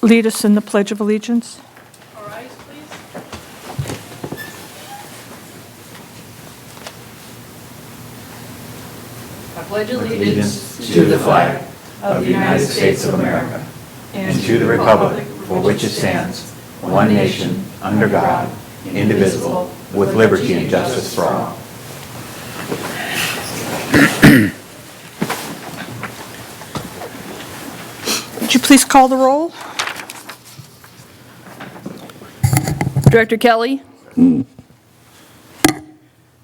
lead us in the Pledge of Allegiance? All right, please. I pledge allegiance to the flag of the United States of America and to the republic for which it stands, one nation, under God, indivisible, with liberty and justice for all. Would you please call the roll? Director Kelly.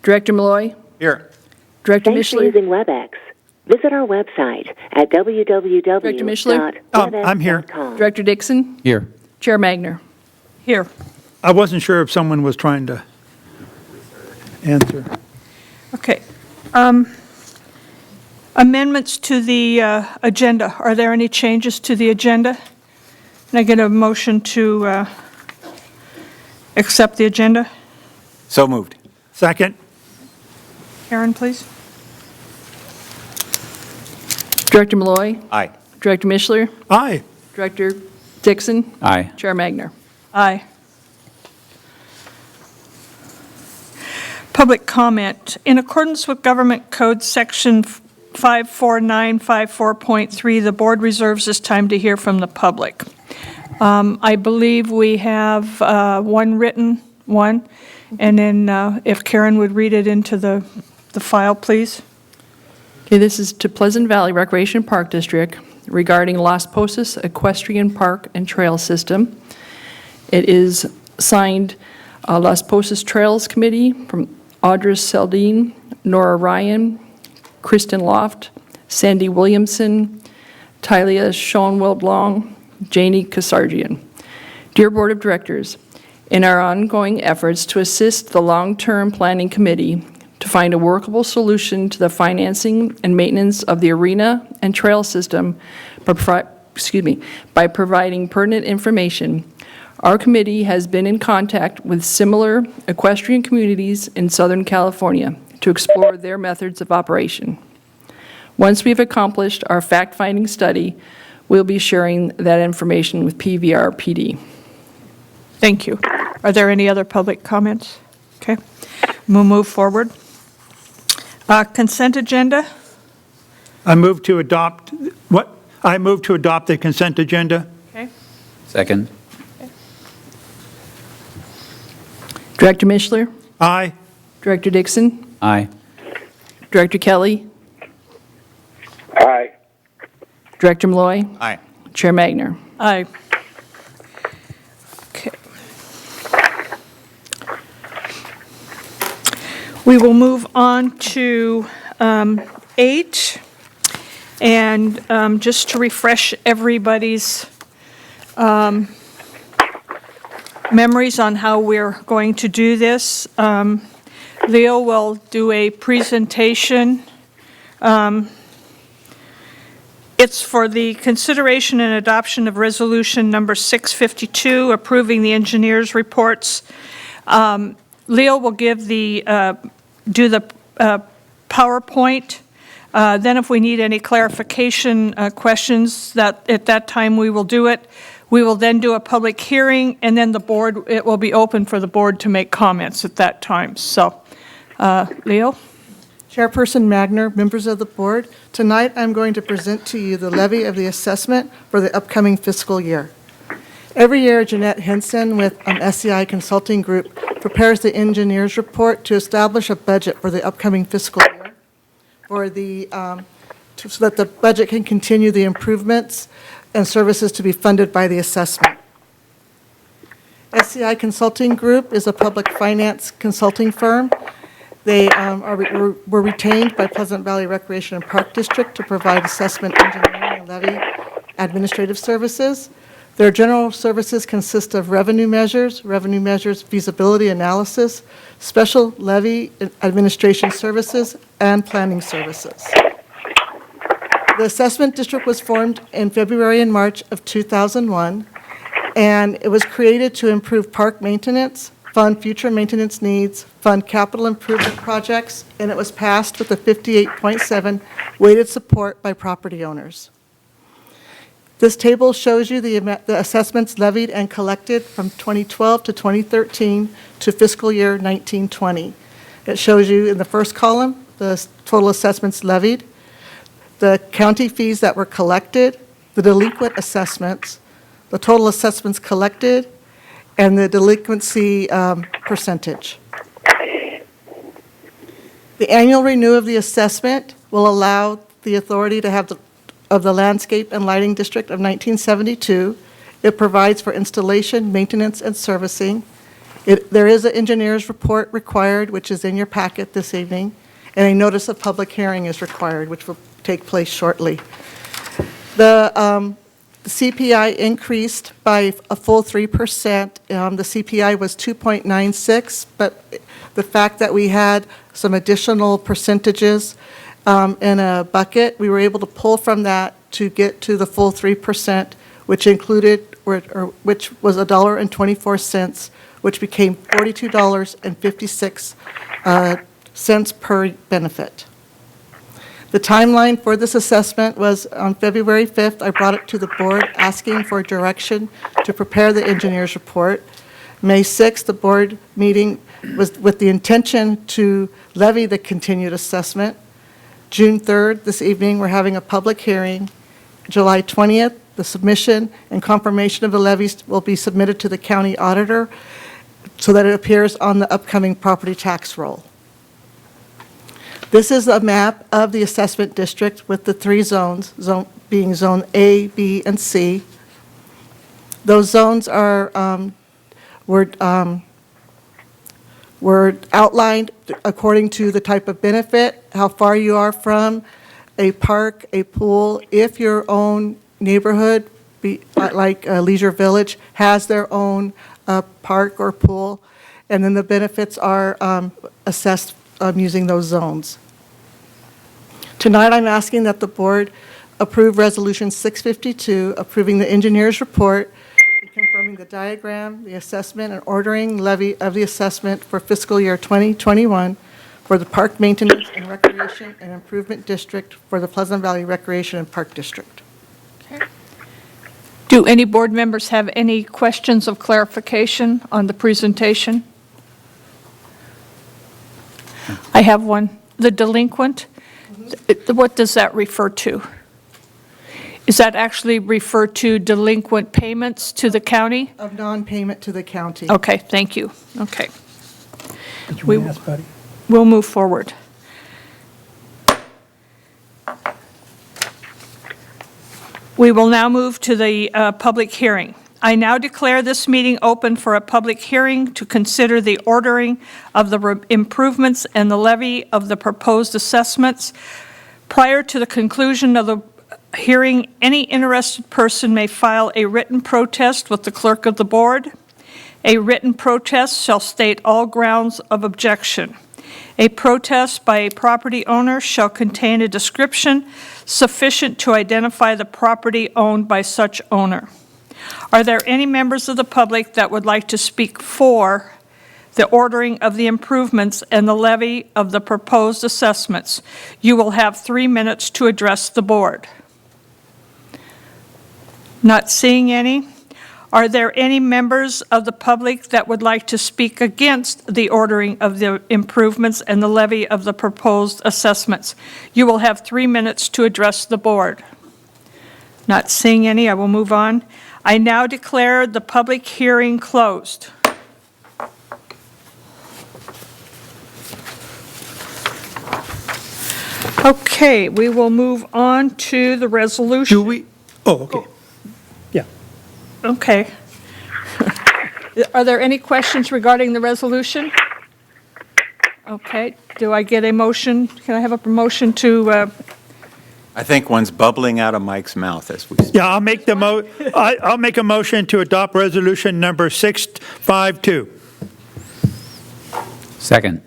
Director Malloy. Here. Director Thanks for Mishler. using WebEx. Visit our website at www.webexcom. I'm here. Director Dixon. Here. Chair Magner. Here. I wasn't sure if someone was trying to answer. Okay. Amendments to the agenda. Are there any changes to the agenda? Can I get a motion to accept the agenda? So moved. Second? Karen, please. Director Malloy. Aye. Director Mishler. Aye. Director Dixon. Aye. Chair Magner. Aye. Public comment. In accordance with Government Code Section 54954.3, the board reserves this time to hear from the public. I believe we have one written one, and then if Karen would read it into the file, please. Okay, this is to Pleasant Valley Recreation Park District regarding Las Posas Equestrian Park and Trail System. It is signed Las Posas Trails Committee from Audra Seldine, Nora Ryan, Kristen Loft, Sandy Williamson, Tylia Schoenweld-Long, Janie Kasarjian. Dear Board of Directors, in our ongoing efforts to assist the Long-Term Planning Committee to find a workable solution to the financing and maintenance of the arena and trail system by providing pertinent information, our committee has been in contact with similar equestrian communities in Southern California to explore their methods of operation. Once we've accomplished our fact-finding study, we'll be sharing that information with PVRPD. Thank you. Are there any other public comments? Okay. We'll move forward. Consent agenda. I move to adopt, what? I move to adopt the consent agenda. Okay. Second. Director Mishler, Aye. Director Dixon, Aye. Director Kelly, Aye. Director Malloy, Aye. Chair Magner. Aye. Okay. We will move on to 8, and just to refresh everybody's memories on how we're going to do this. Leo will do a presentation. It's for the consideration and adoption of resolution number 652, approving the engineer's reports. Leo will give do the PowerPoint. Then if we need any clarification questions, at that time we will do it. We will then do a public hearing, and then it will be open for the board to make comments at that time. So, Leo? Chairperson Magner, members of the board, tonight I'm going to present to you the levy of the assessment for the upcoming fiscal year. Every year, Jeanette Henson with SCI Consulting Group prepares the engineer's report to establish a budget for the upcoming fiscal year so that the budget can continue the improvements and services to be funded by the assessment. SCI Consulting Group is a public finance consulting firm. They were retained by Pleasant Valley Recreation and Park District to provide assessment, engineering, and levy administrative services. Their general services consist of revenue measures, feasibility analysis, special levy administration services, and planning services. The assessment district was formed in February and March of 2001, and it was created to improve park maintenance, fund future maintenance needs, fund capital improvement projects, and it was passed with a 58.7 weighted support by property owners. This table shows you the assessments levied and collected from 2012 to 2013 to fiscal year 1920. It shows you in the first column the total assessments levied, the county fees that were collected, the delinquent assessments, the total assessments collected, and the delinquency percentage. The annual renew of the assessment will allow the authority to have the Landscape and Lighting District of 1972. It provides for installation, maintenance, and servicing. There is an engineer's report required, which is in your packet this evening, and a notice of public hearing is required, which will take place shortly. The CPI increased by a full 3%. The CPI was 2.96, but the fact that we had some additional percentages in a bucket, we were able to pull from that to get to the full 3%, which included, which was $1.24, which became $42.56 per benefit. The timeline for this assessment was on February 5th. I brought it to the board asking for direction to prepare the engineer's report. May 6th, the board meeting was with the intention to levy the continued assessment. June 3rd, this evening, we're having a public hearing. July 20th, the submission and confirmation of the levies will be submitted to the county auditor so that it appears on the upcoming property tax roll. This is a map of the assessment district with the three zones, being Zone A, B, and C. Those zones were outlined according to the type of benefit, how far you are from a park, a pool. If your own neighborhood, like Leisure Village, has their own park or pool, and then the benefits are assessed using those zones. Tonight, I'm asking that the board approve Resolution 652, approving the engineer's report, and confirming the diagram, the assessment, and ordering levy of the assessment for fiscal year 2021 for the Park Maintenance and Recreation and Improvement District for the Pleasant Valley Recreation and Park District. Do any board members have any questions of clarification on the presentation? I have one. The delinquent, what does that refer to? Is that actually refer to delinquent payments to the county? Of non-payment to the county. Okay, thank you. Okay. Did you ask, buddy? We'll move forward. We will now move to the public hearing. I now declare this meeting open for a public hearing to consider the ordering of the improvements and the levy of the proposed assessments. Prior to the conclusion of the hearing, any interested person may file a written protest with the clerk of the board. A written protest shall state all grounds of objection. A protest by a property owner shall contain a description sufficient to identify the property owned by such owner. Are there any members of the public that would like to speak for the ordering of the improvements and the levy of the proposed assessments? You will have 3 minutes to address the board. Not seeing any. Are there any members of the public that would like to speak against the ordering of the improvements and the levy of the proposed assessments? You will have 3 minutes to address the board. Not seeing any, I will move on. I now declare the public hearing closed. Okay, we will move on to the resolution. Do we? Oh, okay. Yeah. Okay. Are there any questions regarding the resolution? Okay, do I get a motion? Can I have a motion to, I think one's bubbling out of Mike's mouth as we speak. Yeah, I'll make I'll make a motion to adopt resolution number 652. Second.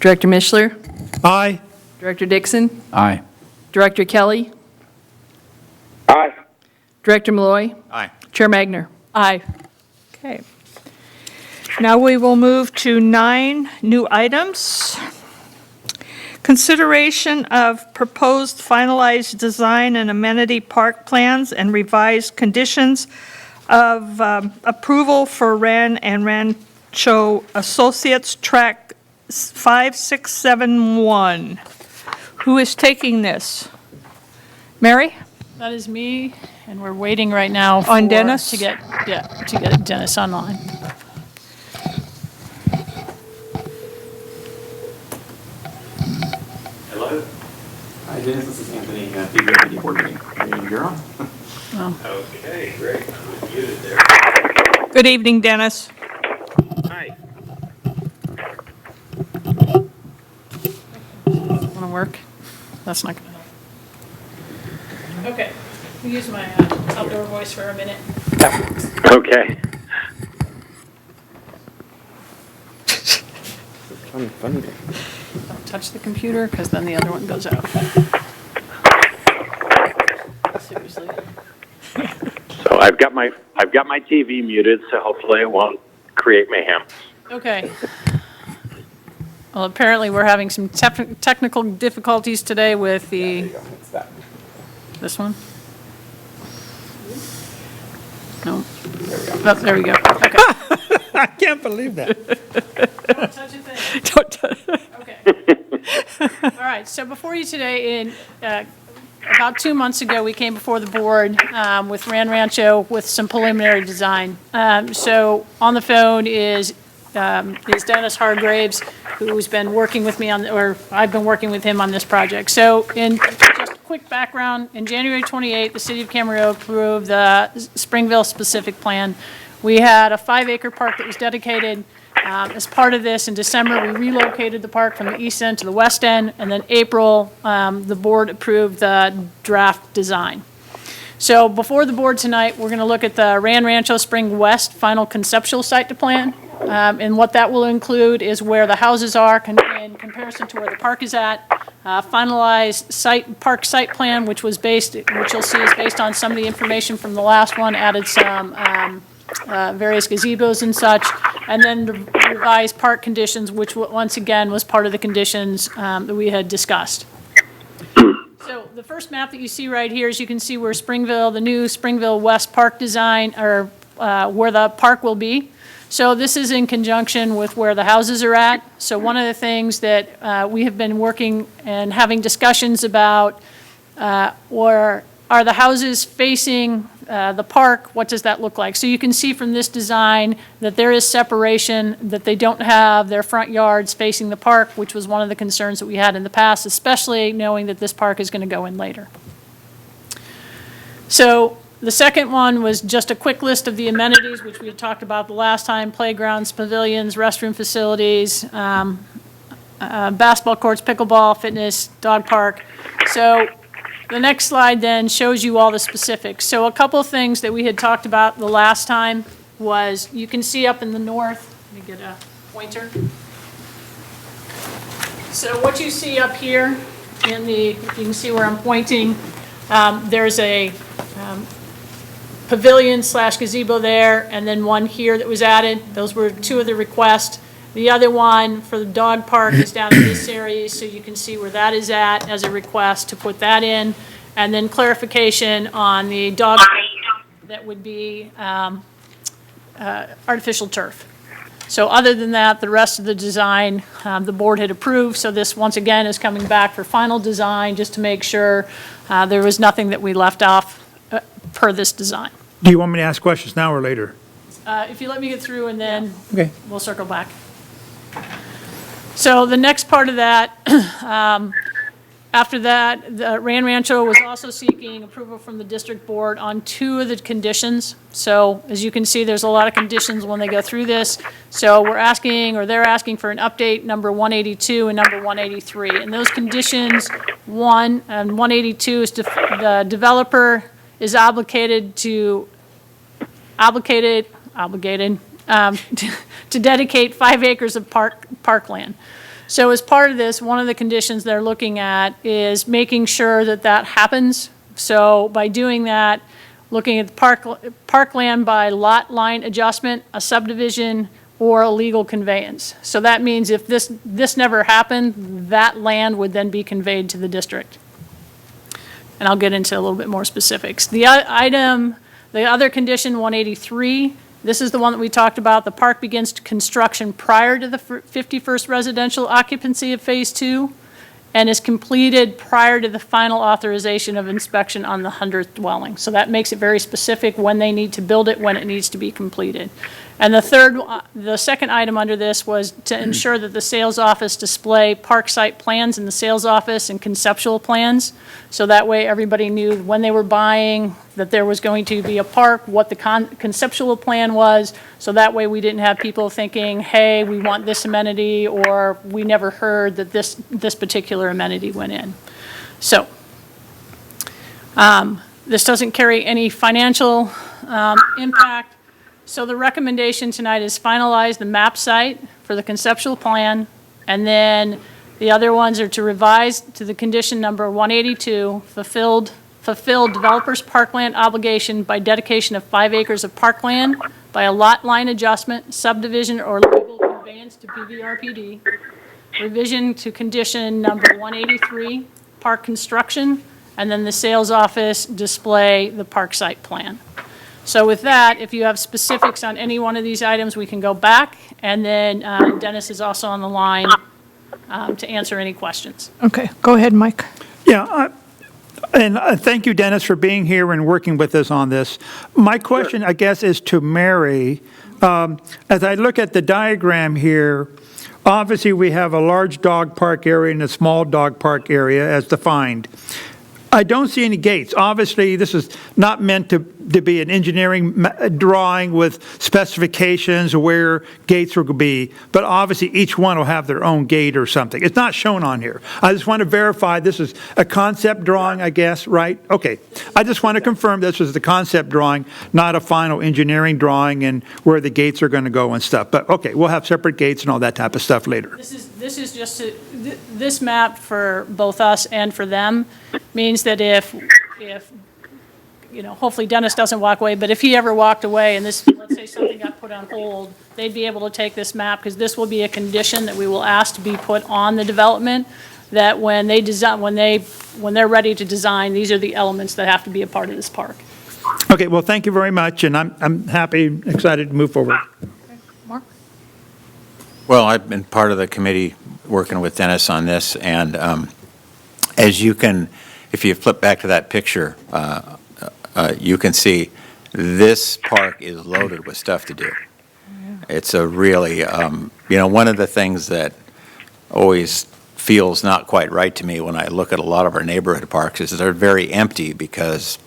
Director Mishler, Aye. Director Dixon, Aye. Director Kelly, Aye. Director Malloy, Aye. Chair Magner. aye. Okay. Now we will move to 9 new items. Consideration of proposed finalized design and amenity park plans and revised conditions of approval for Ran and Rancho Associates Track 5671. Who is taking this? Mary? That is me, and we're waiting right now On Dennis? to get Dennis online. Hello. Hi, Dennis. This is Anthony, PVRPD board meeting. You're on. Okay, great. I'm muted there. Good evening, Dennis. Hi. Want to work? That's not going to help. Okay, we'll use my outdoor voice for a minute. Okay. Funny. Don't touch the computer, because then the other one goes out. Seriously. So I've got my TV muted, so hopefully it won't create mayhem. Okay. Well, apparently we're having some technical difficulties today with the, this one? No. Oh, there we go. Okay. I can't believe that. Don't touch a thing. Don't touch- Okay. All right, so before you today, about 2 months ago, we came before the board with Rancho with some preliminary design. So on the phone is Dennis Hargraves, who's been working with me on, or I've been working with him on this project. So in just a quick background, in January 28th, the city of Camarillo approved the Springville specific plan. We had a 5-acre park that was dedicated. As part of this, in December, we relocated the park from the east end to the west end, and then April, the board approved the draft design. So before the board tonight, we're going to look at the Rancho Spring West final conceptual site to plan. And what that will include is where the houses are in comparison to where the park is at. Finalized park site plan, which you'll see is based on some of the information from the last one, added some various gazebos and such, and then the revised park conditions, which once again was part of the conditions that we had discussed. So the first map that you see right here is you can see where the new Springville West Park design, or where the park will be. So this is in conjunction with where the houses are at. So one of the things that we have been working and having discussions about, or are the houses facing the park? What does that look like? So you can see from this design that there is separation, that they don't have their front yards facing the park, which was one of the concerns that we had in the past, especially knowing that this park is going to go in later. So the second one was just a quick list of the amenities, which we had talked about the last time: playgrounds, pavilions, restroom facilities, basketball courts, pickleball, fitness, dog park. So the next slide then shows you all the specifics. So a couple of things that we had talked about the last time was, you can see up in the north, let me get a pointer. So what you see up here you can see where I'm pointing, there's a pavilion / gazebo there, and then one here that was added. Those were two of the requests. The other one for the dog park is down in this area, so you can see where that is at as a request to put that in. And then clarification on the dog park that would be artificial turf. So other than that, the rest of the design, the board had approved. So this, once again, is coming back for final design, just to make sure there was nothing that we left off per this design. Do you want me to ask questions now or later? If you let me get through, and then Okay. we'll circle back. So the next part of that, after that, the Rancho was also seeking approval from the district board on 2 of the conditions. So as you can see, there's a lot of conditions when they go through this. So they're asking for an update, number 182 and number 183. And those conditions, 182 is the developer is obligated to dedicate 5 acres of parkland. So as part of this, one of the conditions they're looking at is making sure that that happens. So by doing that, looking at parkland by lot line adjustment, a subdivision or a legal conveyance. So that means if this never happened, that land would then be conveyed to the district. And I'll get into a little bit more specifics. The other condition, 183, this is the one that we talked about. The park begins construction prior to the 51st residential occupancy of Phase 2 and is completed prior to the final authorization of inspection on the 100th dwelling. So that makes it very specific when they need to build it, when it needs to be completed. And the second item under this was to ensure that the sales office display park site plans in the sales office and conceptual plans. So that way everybody knew when they were buying that there was going to be a park, what the conceptual plan was. So that way we didn't have people thinking, hey, we want this amenity, or we never heard that this particular amenity went in. So this doesn't carry any financial impact. So the recommendation tonight is finalize the map site for the conceptual plan, and then the other ones are to revise to the condition number 182, fulfilled developer's parkland obligation by dedication of 5 acres of parkland by a lot line adjustment, subdivision, or legal conveyance to PVRPD. Revision to condition number 183, park construction, and then the sales office display the park site plan. So with that, if you have specifics on any one of these items, we can go back, and then Dennis is also on the line to answer any questions. Okay, go ahead, Mike. Yeah, and thank you, Dennis, for being here and working with us on this. My question, I guess, is to Mary. As I look at the diagram here, obviously we have a large dog park area and a small dog park area as defined. I don't see any gates. Obviously, this is not meant to be an engineering drawing with specifications of where gates will be, but obviously each one will have their own gate or something. It's not shown on here. I just want to verify this is a concept drawing, I guess, right? Okay. I just want to confirm this is the concept drawing, not a final engineering drawing and where the gates are going to go and stuff. But okay, we'll have separate gates and all that type of stuff later. This is just this map for both us and for them means that if you know, hopefully Dennis doesn't walk away, but if he ever walked away and this, let's say something got put on hold, they'd be able to take this map, because this will be a condition that we will ask to be put on the development, that when they design, when they're ready to design, these are the elements that have to be a part of this park. Okay, well, thank you very much, and I'm happy, excited to move forward. Okay. Mark? Well, I've been part of the committee working with Dennis on this, and as you can, if you flip back to that picture, you can see this park is loaded with stuff to do. It's a really, you know, one of the things that always feels not quite right to me when I look at a lot of our neighborhood parks is they're very empty because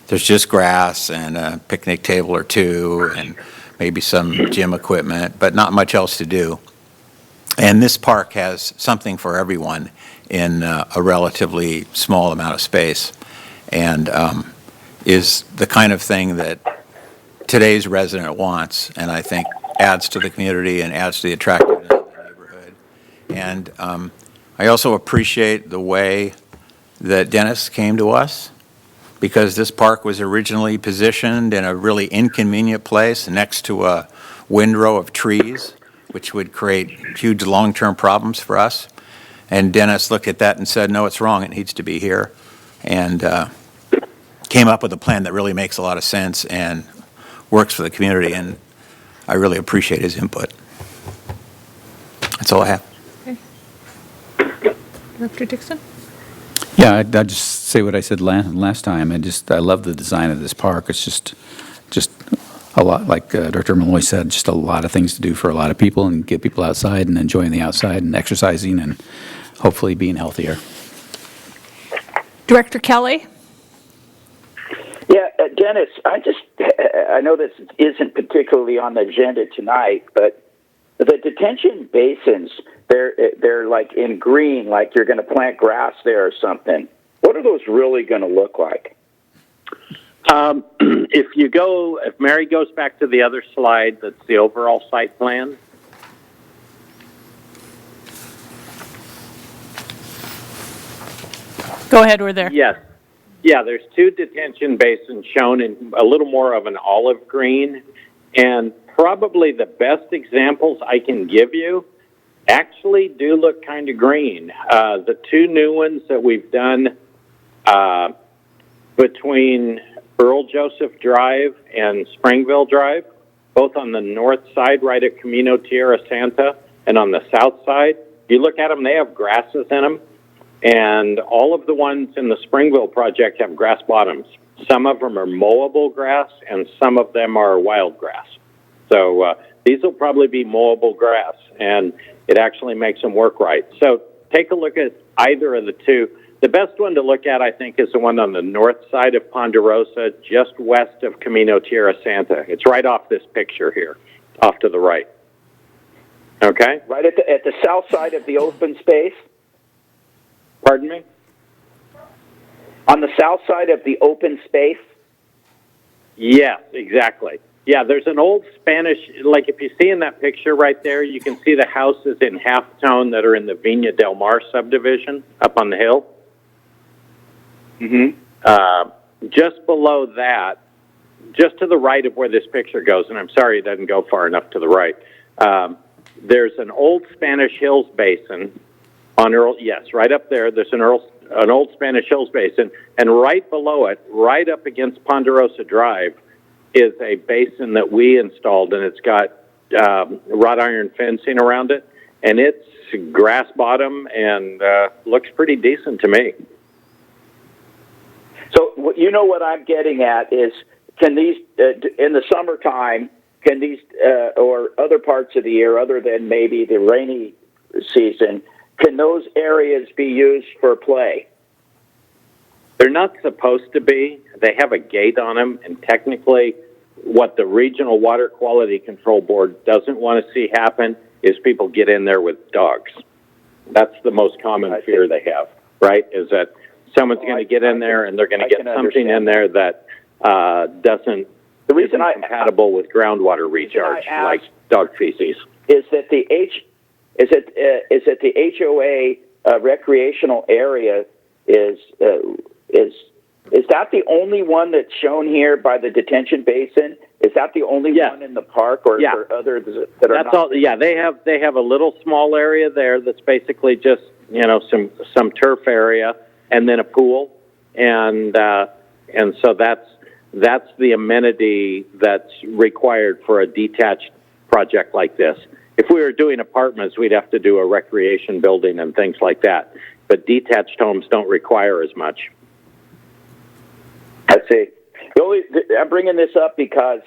there's just grass and a picnic table or two and maybe some gym equipment, but not much else to do. And this park has something for everyone in a relatively small amount of space, and is the kind of thing that today's resident wants, and I think adds to the community and adds to the attractiveness of the neighborhood. And I also appreciate the way that Dennis came to us, because this park was originally positioned in a really inconvenient place next to a windrow of trees, which would create huge long-term problems for us. And Dennis looked at that and said, no, it's wrong, it needs to be here. And came up with a plan that really makes a lot of sense and works for the community, and I really appreciate his input. That's all I have. Okay. Director Dixon? Yeah, I'd just say what I said last time. I love the design of this park. It's just a lot, like Director Malloy said, just a lot of things to do for a lot of people, and get people outside and enjoying the outside and exercising and hopefully being healthier. Director Kelly? Yeah, Dennis, I know this isn't particularly on the agenda tonight, but the detention basins, they're like in green, like you're going to plant grass there or something. What are those really going to look like? If Mary goes back to the other slide, that's the overall site plan. Go ahead, we're there. Yes. Yeah, there's 2 detention basins shown in a little more of an olive green, and probably the best examples I can give you actually do look kind of green. The two new ones that we've done between Earl Joseph Drive and Springville Drive, both on the north side right at Camino Tierra Santa, and on the south side, you look at them, they have grasses in them, and all of the ones in the Springville project have grass bottoms. Some of them are mowable grass, and some of them are wild grass. So these will probably be mowable grass, and it actually makes them work right. So take a look at either of the two. The best one to look at, I think, is the one on the north side of Ponderosa, just west of Camino Tierra Santa. It's right off this picture here, off to the right. Okay? Right at the south side of the open space? Pardon me? On the south side of the open space? Yes, exactly. Yeah, there's an old Spanish, like if you see in that picture right there, you can see the houses in halftone that are in the Viña del Mar subdivision up on the hill. Just below that, just to the right of where this picture goes, and I'm sorry it doesn't go far enough to the right, there's an old Spanish Hills Basin on Earl, yes, right up there, there's an old Spanish Hills Basin, and right below it, right up against Ponderosa Drive, is a basin that we installed, and it's got wrought iron fencing around it, and it's grass bottom and looks pretty decent to me. So you know what I'm getting at is, can these, in the summertime, can these, or other parts of the year other than maybe the rainy season, can those areas be used for play? They're not supposed to be. They have a gate on them, and technically what the Regional Water Quality Control Board doesn't want to see happen is people get in there with dogs. That's the most common fear they have, right, is that someone's going to get in there and they're going to get something in there that isn't compatible with groundwater recharge, like dog feces. Is that the HOA recreational area is that the only one that's shown here by the detention basin? Is that the only one in the park, or are there others that are not? All. Yeah, they have a little small area there that's basically just some turf area and then a pool, and so that's the amenity that's required for a detached project like this. If we were doing apartments, we'd have to do a recreation building and things like that. But detached homes don't require as much. I see. I'm bringing this up because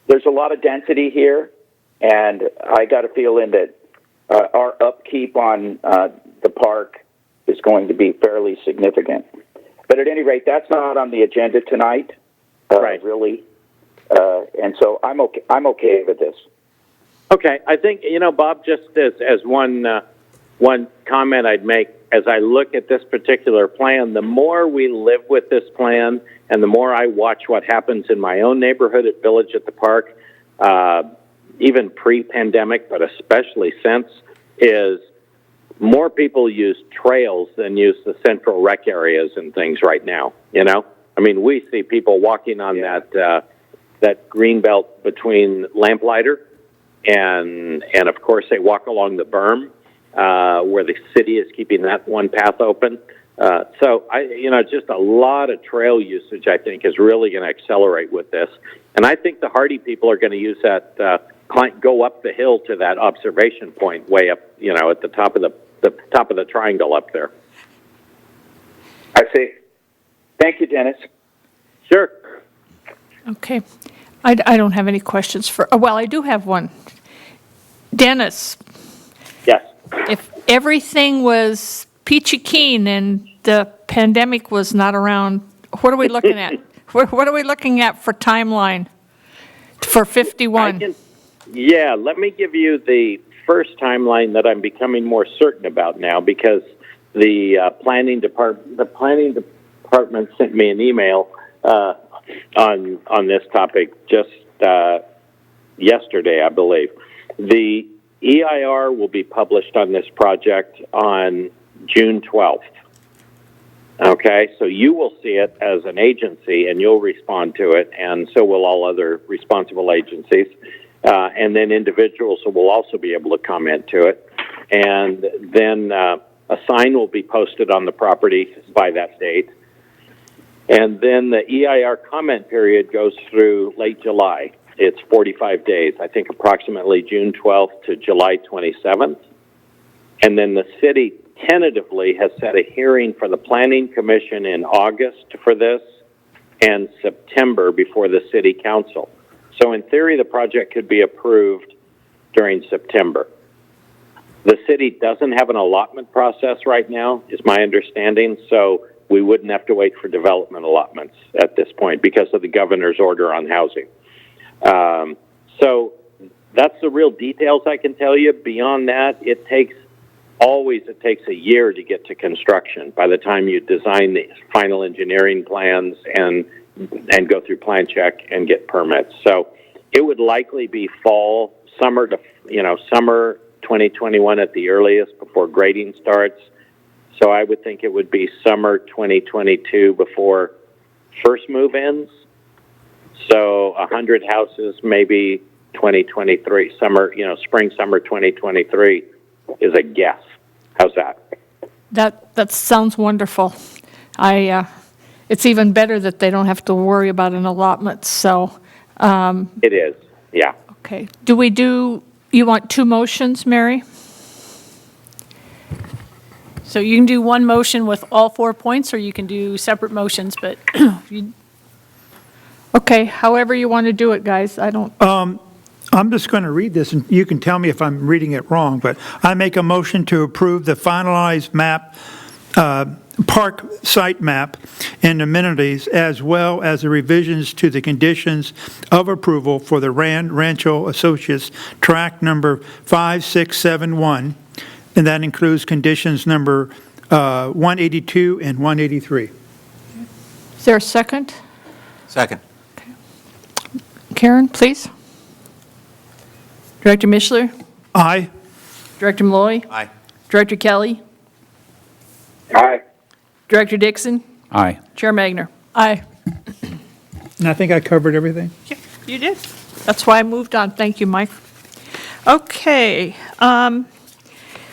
there's a lot of density here, and I got a feeling that our upkeep on the park is going to be fairly significant. But at any rate, that's not on the agenda tonight, right? Really, and so I'm okay with this. Okay, I think Bob, just as one comment I'd make as I look at this particular plan, the more we live with this plan, and the more I watch what happens in my own neighborhood at Village at the Park, even pre-pandemic, but especially since, is more people use trails than use the central rec areas and things right now. I mean, we see people walking on that green belt between Lamplighter and of course they walk along the berm where the city is keeping that one path open. So just a lot of trail usage I think is really going to accelerate with this, and I think the Hardy people are going to use that go up the hill to that observation point way up, at the top of the triangle up there. I see. Thank you, Dennis. Sure. Okay. I don't have any questions well, I do have one. Dennis. Yes. If everything was peachy keen and the pandemic was not around, what are we looking at? What are we looking at for timeline for 51? Let me give you the first timeline that I'm becoming more certain about now, because the planning department sent me an email on this topic just yesterday, I believe. The EIR will be published on this project on June 12th. Okay, so you will see it as an agency, and you'll respond to it, and so will all other responsible agencies. And then individuals will also be able to comment to it. And then a sign will be posted on the property by that date. And then the EIR comment period goes through late July. It's 45 days, I think approximately June 12th to July 27th. And then the city tentatively has set a hearing for the Planning Commission in August for this and September before the City Council. So in theory, the project could be approved during September. The city doesn't have an allotment process right now, is my understanding, so we wouldn't have to wait for development allotments at this point because of the governor's order on housing. So that's the real details I can tell you. Beyond that, it takes a year to get to construction by the time you design the final engineering plans and go through plan check and get permits. So it would likely be summer 2021 at the earliest before grading starts. So I would think it would be summer 2022 before first move-ins. So 100 houses, maybe 2023, spring, summer 2023 is a guess. How's that? That sounds wonderful. It's even better that they don't have to worry about an allotment, so. It is, yeah. Okay. You want two motions, Mary? So you can do one motion with all 4 points, or you can do separate motions, but Okay, however you want to do it, guys. I don't. I'm just going to read this, and you can tell me if I'm reading it wrong, but I make a motion to approve the finalized map, park site map and amenities, as well as the revisions to the conditions of approval for the Rancho Associates tract number 5671, and that includes conditions number 182 and 183. Is there a second? Second. Karen, please. Director Mishler? Aye. Director Malloy? Aye. Director Kelly? Aye. Director Dixon? Aye. Chair Magner? Aye. And I think I covered everything. Yeah, you did. That's why I moved on. Thank you, Mike. Okay.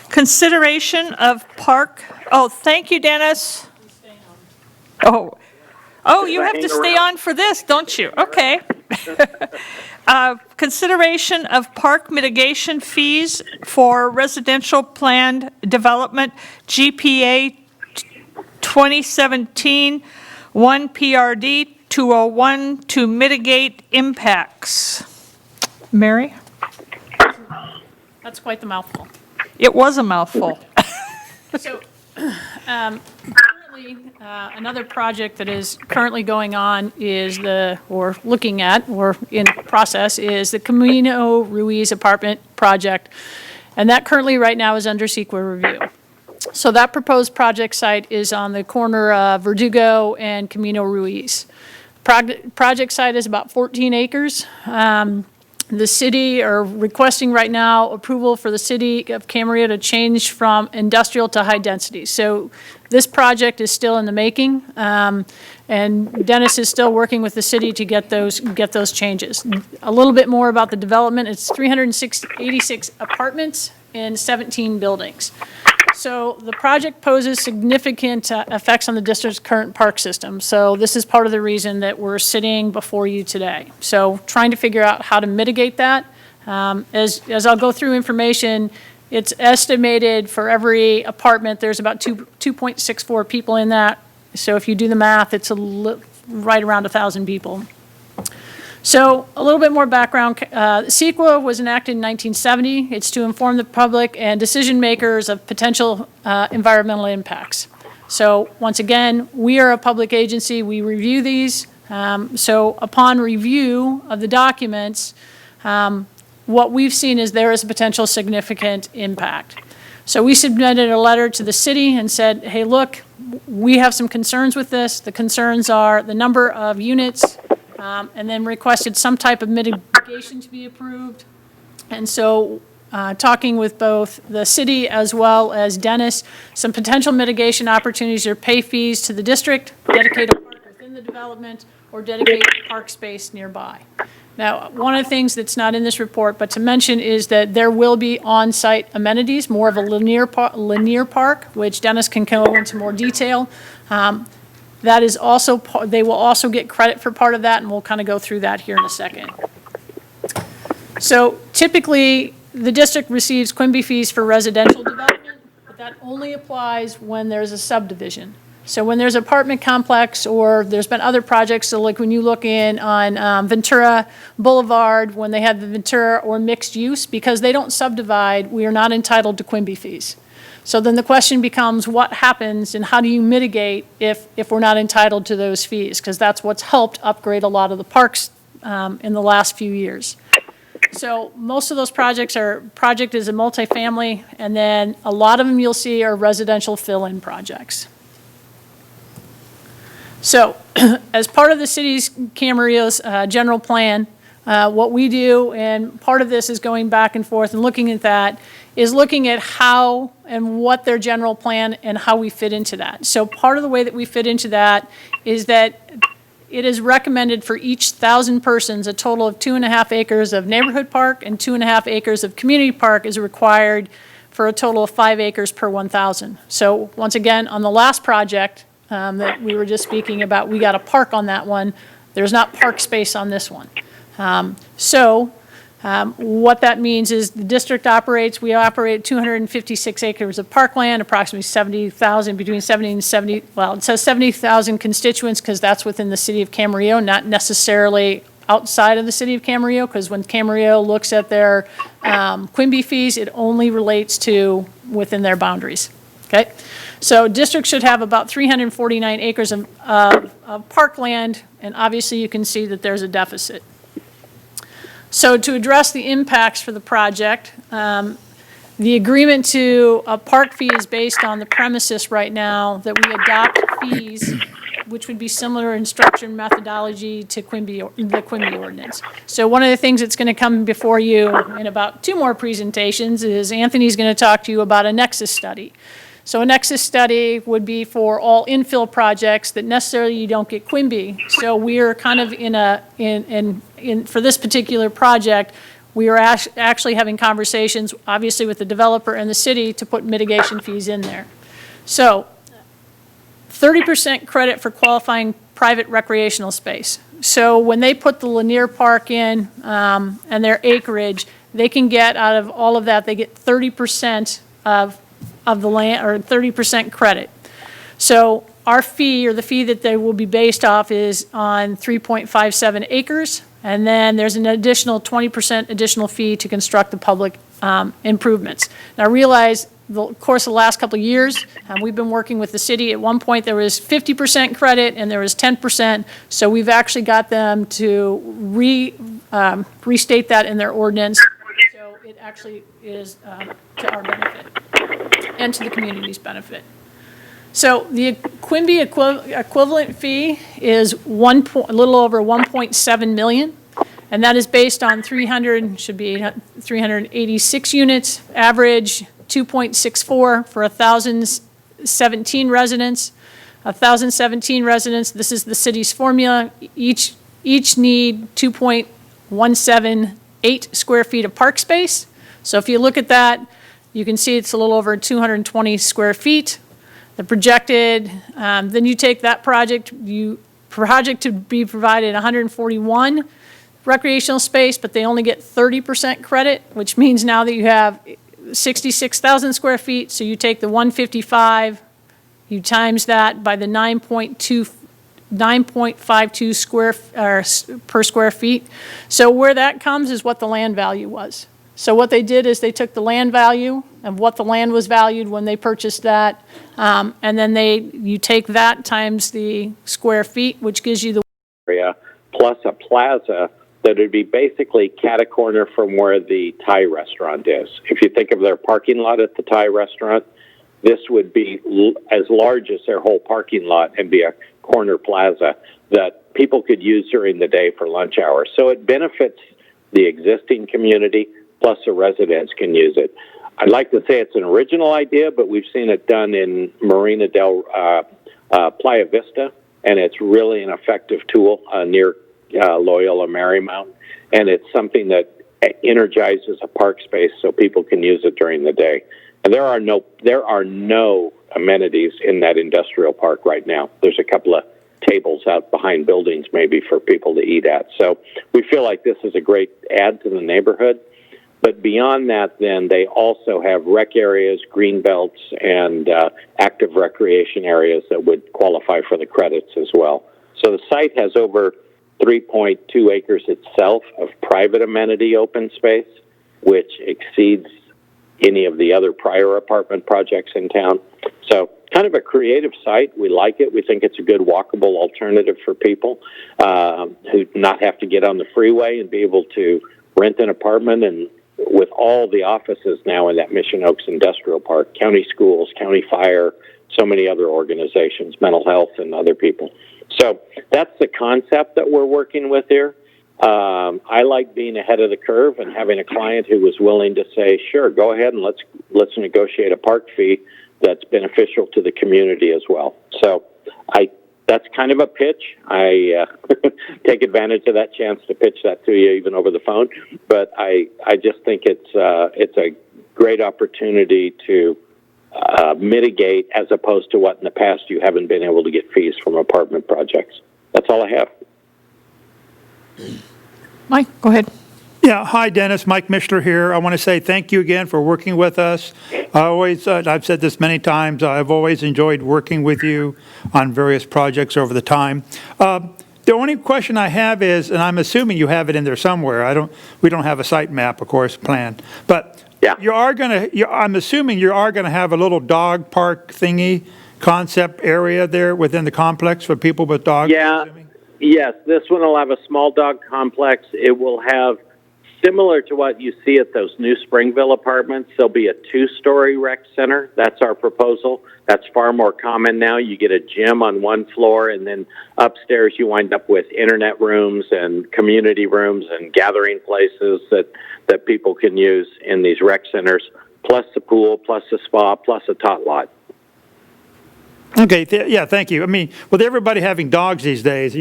Consideration of park. Oh, thank you, Dennis. Oh, you have to stay on for this, don't you? Okay. Consideration of park mitigation fees for residential planned development, GPA 2017, 1 PRD 201 to mitigate impacts. Mary? that's quite the mouthful. It was a mouthful. So, currently, another project that is currently going on is or in process, is the Camino Ruiz apartment project. And that currently, right now, is under CEQA review. So that proposed project site is on the corner of Verdugo and Camino Ruiz. Project site is about 14 acres. The city are requesting right now approval for the city of Camarillo to change from industrial to high density. So this project is still in the making, and Dennis is still working with the city to get those changes. A little bit more about the development. It's 386 apartments in 17 buildings. So the project poses significant effects on the district's current park system. So this is part of the reason that we're sitting before you today. So trying to figure out how to mitigate that. As I'll go through information, it's estimated for every apartment, there's about 2.64 people in that. So if you do the math, it's right around 1,000 people. So a little bit more background. CEQA was enacted in 1970. It's to inform the public and decision makers of potential environmental impacts. So once again, we are a public agency. We review these. So upon review of the documents, what we've seen is there is a potential significant impact. So we submitted a letter to the city and said, hey, look, we have some concerns with this. The concerns are the number of units, and then requested some type of mitigation to be approved. And so talking with both the city as well as Dennis, some potential mitigation opportunities are pay fees to the district, dedicate a park within the development, or dedicate park space nearby. Now, one of the things that's not in this report, but to mention, is that there will be on-site amenities, more of a linear park, which Dennis can go into more detail. That is also, they will also get credit for part of that, and we'll kind of go through that here in a second. So typically, the district receives Quimby fees for residential development, but that only applies when there's a subdivision. So when there's an apartment complex, or there's been other projects, so like when you look in on Ventura Boulevard, when they have the Ventura or mixed use, because they don't subdivide, we are not entitled to Quimby fees. So then the question becomes, what happens and how do you mitigate if we're not entitled to those fees? Because that's what's helped upgrade a lot of the parks in the last few years. So most of those project is a multifamily, and then a lot of them you'll see are residential fill-in projects. So as part of the city's Camarillo's general plan, what we do, and part of this is going back and forth and looking at that, is looking at how and what their general plan and how we fit into that. So part of the way that we fit into that is that it is recommended for each 1,000 persons, a total of 2.5 acres of neighborhood park and 2.5 acres of community park is required for a total of 5 acres per 1,000. So once again, on the last project that we were just speaking about, we got a park on that one. There's not park space on this one. What that means is the district we operate 256 acres of parkland, approximately 70,000, between 70 and 70, well, it says 70,000 constituents because that's within the city of Camarillo, not necessarily outside of the city of Camarillo, because when Camarillo looks at their Quimby fees, it only relates to within their boundaries, okay? So district should have about 349 acres of parkland, and obviously you can see that there's a deficit. So to address the impacts for the project, the agreement to a park fee is based on the premises right now that we adopt fees, which would be similar in structure and methodology to the Quimby ordinance. So one of the things that's going to come before you in about 2 more presentations is Anthony's going to talk to you about a nexus study. So a nexus study would be for all infill projects that necessarily you don't get Quimby. So we are kind of for this particular project, we are actually having conversations, obviously with the developer and the city, to put mitigation fees in there. So 30% credit for qualifying private recreational space. So when they put the linear park in and their acreage, they can get out of all of that, they get 30% of the land, or 30% credit. So our fee, or the fee that they will be based off, is on 3.57 acres, and then there's an additional 20% additional fee to construct the public improvements. Now realize, of course, the last couple of years, we've been working with the city. At one point there was 50% credit and there was 10%, so we've actually got them to restate that in their ordinance, so it actually is to our benefit and to the community's benefit. So the Quimby equivalent fee is a little over 1.7 million, and that is based on 386 units, average 2.64 for 1,017 residents. 1,017 residents, this is the city's formula, each need 2.178 square feet of park space. So if you look at that, you can see it's a little over 220 square feet. The projected, then you take that project to be provided 141 recreational space, but they only get 30% credit, which means now that you have 66,000 square feet, so you take the 155, you times that by the 9.52 per square feet. So where that comes is what the land value was. So what they did is they took the land value of what the land was valued when they purchased that, and then you take that times the square feet, which gives you the area, plus a plaza that would be basically cat-a-corner from where the Thai restaurant is. If you think of their parking lot at the Thai restaurant, this would be as large as their whole parking lot and be a corner plaza that people could use during the day for lunch hours. So it benefits the existing community, plus the residents can use it. I'd like to say it's an original idea, but we've seen it done in Marina del Playa Vista, and it's really an effective tool near Loyola Marymount, and it's something that energizes a park space so people can use it during the day. And there are no amenities in that industrial park right now. There's a couple of tables out behind buildings maybe for people to eat at. So we feel like this is a great add to the neighborhood. But beyond that, then, they also have rec areas, green belts, and active recreation areas that would qualify for the credits as well. So the site has over 3.2 acres itself of private amenity open space, which exceeds any of the other prior apartment projects in town. So kind of a creative site. We like it. We think it's a good walkable alternative for people who not have to get on the freeway and be able to rent an apartment. And with all the offices now in that Mission Oaks Industrial Park, county schools, county fire, so many other organizations, mental health, and other people. So that's the concept that we're working with here. I like being ahead of the curve and having a client who was willing to say, sure, go ahead and let's negotiate a park fee that's beneficial to the community as well. So that's kind of a pitch. I take advantage of that chance to pitch that to you even over the phone. But I just think it's a great opportunity to mitigate as opposed to what in the past you haven't been able to get fees from apartment projects. That's all I have. Mike, go ahead. Yeah, hi, Dennis. Mike Mishler here. I want to say thank you again for working with us. I've said this many times, I've always enjoyed working with you on various projects over the time. The only question I have is, and I'm assuming you have it in there somewhere. We don't have a site map, of course, planned, but yeah. I'm assuming you are going to have a little dog park thingy concept area there within the complex for people with dogs. Yeah. Yes, this one will have a small dog complex. It will have, similar to what you see at those new Springville apartments, there'll be a 2-story rec center. That's our proposal. That's far more common now. You get a gym on one floor, and then upstairs you wind up with internet rooms and community rooms and gathering places that people can use in these rec centers, plus the pool, plus the spa, plus a tot lot. Okay, yeah, thank you. I mean, with everybody having dogs these days,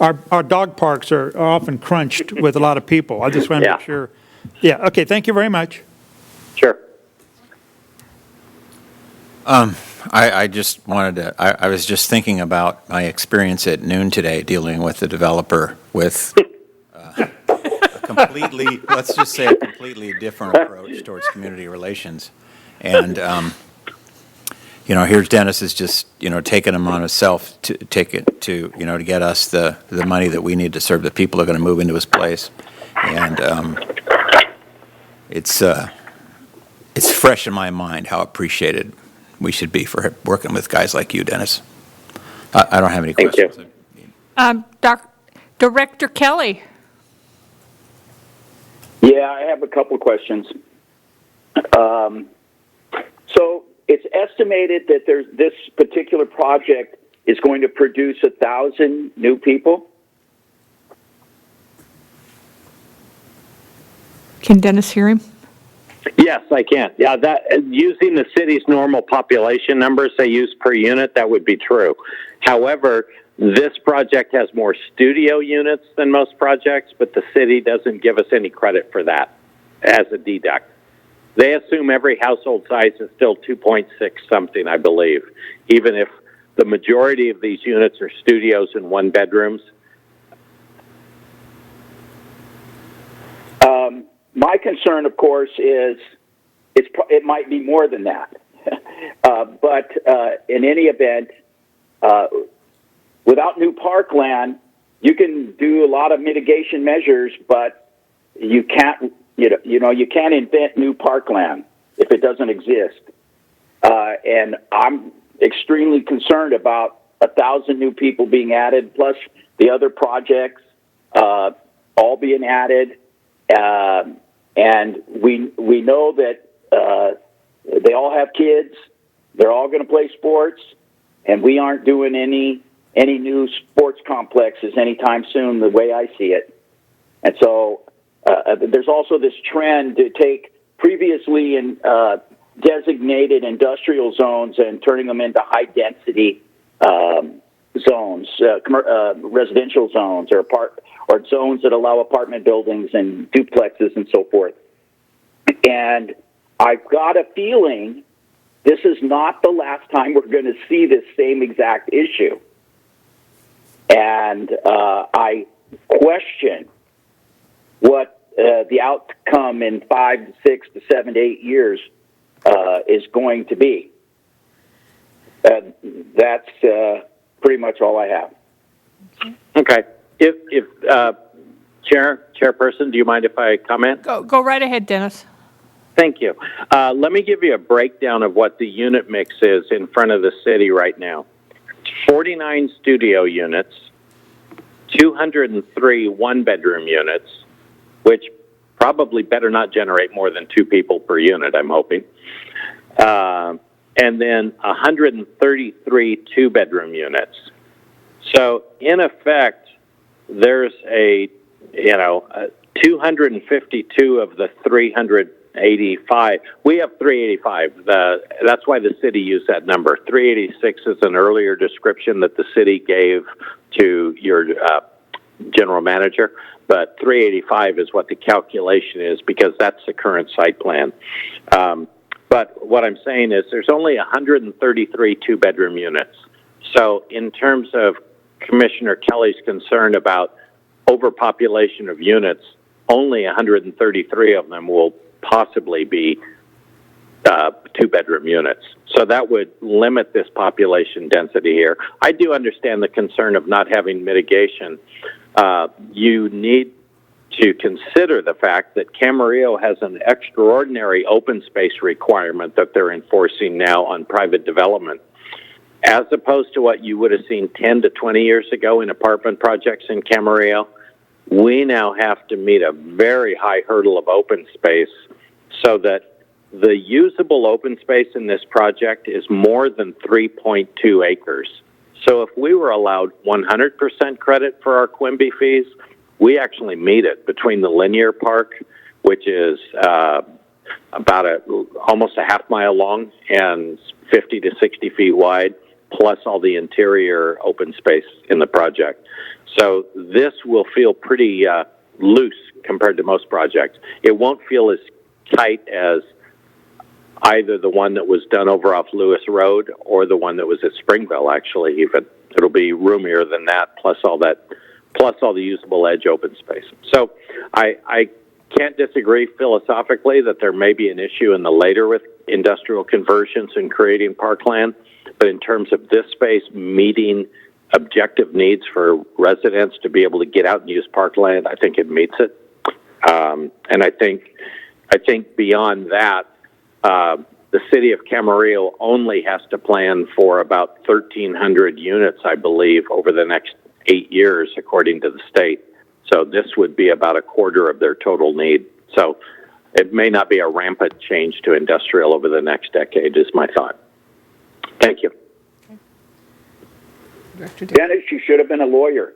our dog parks are often crunched with a lot of people. I just want to make sure. Yeah, okay, thank you very much. Sure. I just wanted to, I was just thinking about my experience at noon today dealing with the developer with a completely, let's just say a completely different approach towards community relations. And, here's Dennis is just, taking them on himself to take it to, to get us the money that we need to serve the people that are going to move into his place. And it's fresh in my mind how appreciated we should be for working with guys like you, Dennis. I don't have any questions. Director Kelly. Yeah, I have a couple of questions. So it's estimated that this particular project is going to produce 1,000 new people. Can Dennis hear him? Yes, I can. Yeah, that using the city's normal population numbers they use per unit, that would be true. However, this project has more studio units than most projects, but the city doesn't give us any credit for that as a deduct. They assume every household size is still 2.6 something, I believe, even if the majority of these units are studios and one bedrooms. My concern, of course, is it might be more than that. But in any event, without new parkland, you can do a lot of mitigation measures, but you can't. You can't invent new parkland if it doesn't exist. And I'm extremely concerned about 1,000 new people being added, plus the other projects all being added. And we know that they all have kids. They're all going to play sports, and we aren't doing any new sports complexes anytime soon, the way I see it. And so there's also this trend to take previously in designated industrial zones and turning them into high density zones, residential zones, or zones that allow apartment buildings and duplexes and so forth. And I've got a feeling this is not the last time we're going to see this same exact issue. And I question what the outcome in 5 to 6 to 7 to 8 years is going to be. That's pretty much all I have. Okay. If Chairperson, do you mind if I comment? Go right ahead, Dennis. Thank you. Let me give you a breakdown of what the unit mix is in front of the city right now. 49 studio units, 203 one-bedroom units, which probably better not generate more than 2 people per unit, I'm hoping. And then 133 two-bedroom units. So in effect, there's 252 of the 385. We have 385. That's why the city used that number. 386 is an earlier description that the city gave to your general manager, but 385 is what the calculation is because that's the current site plan. But what I'm saying is there's only 133 two-bedroom units. So in terms of Commissioner Kelly's concern about overpopulation of units, only 133 of them will possibly be two-bedroom units. So that would limit this population density here. I do understand the concern of not having mitigation. You need to consider the fact that Camarillo has an extraordinary open space requirement that they're enforcing now on private development. As opposed to what you would have seen 10 to 20 years ago in apartment projects in Camarillo, we now have to meet a very high hurdle of open space so that the usable open space in this project is more than 3.2 acres. So if we were allowed 100% credit for our Quimby fees, we actually meet it between the linear park, which is almost a half mile long and 50 to 60 feet wide, plus all the interior open space in the project. So this will feel pretty loose compared to most projects. It won't feel as tight as either the one that was done over off Lewis Road or the one that was at Springville, actually, even. It'll be roomier than that, plus all the usable edge open space. So I can't disagree philosophically that there may be an issue in the later with industrial conversions and creating parkland, but in terms of this space meeting objective needs for residents to be able to get out and use parkland, I think it meets it. And I think beyond that, the city of Camarillo only has to plan for about 1,300 units, I believe, over the next 8 years, according to the state. So this would be about a quarter of their total need. So it may not be a rampant change to industrial over the next decade, is my thought. Thank you. Director Dennis, you should have been a lawyer.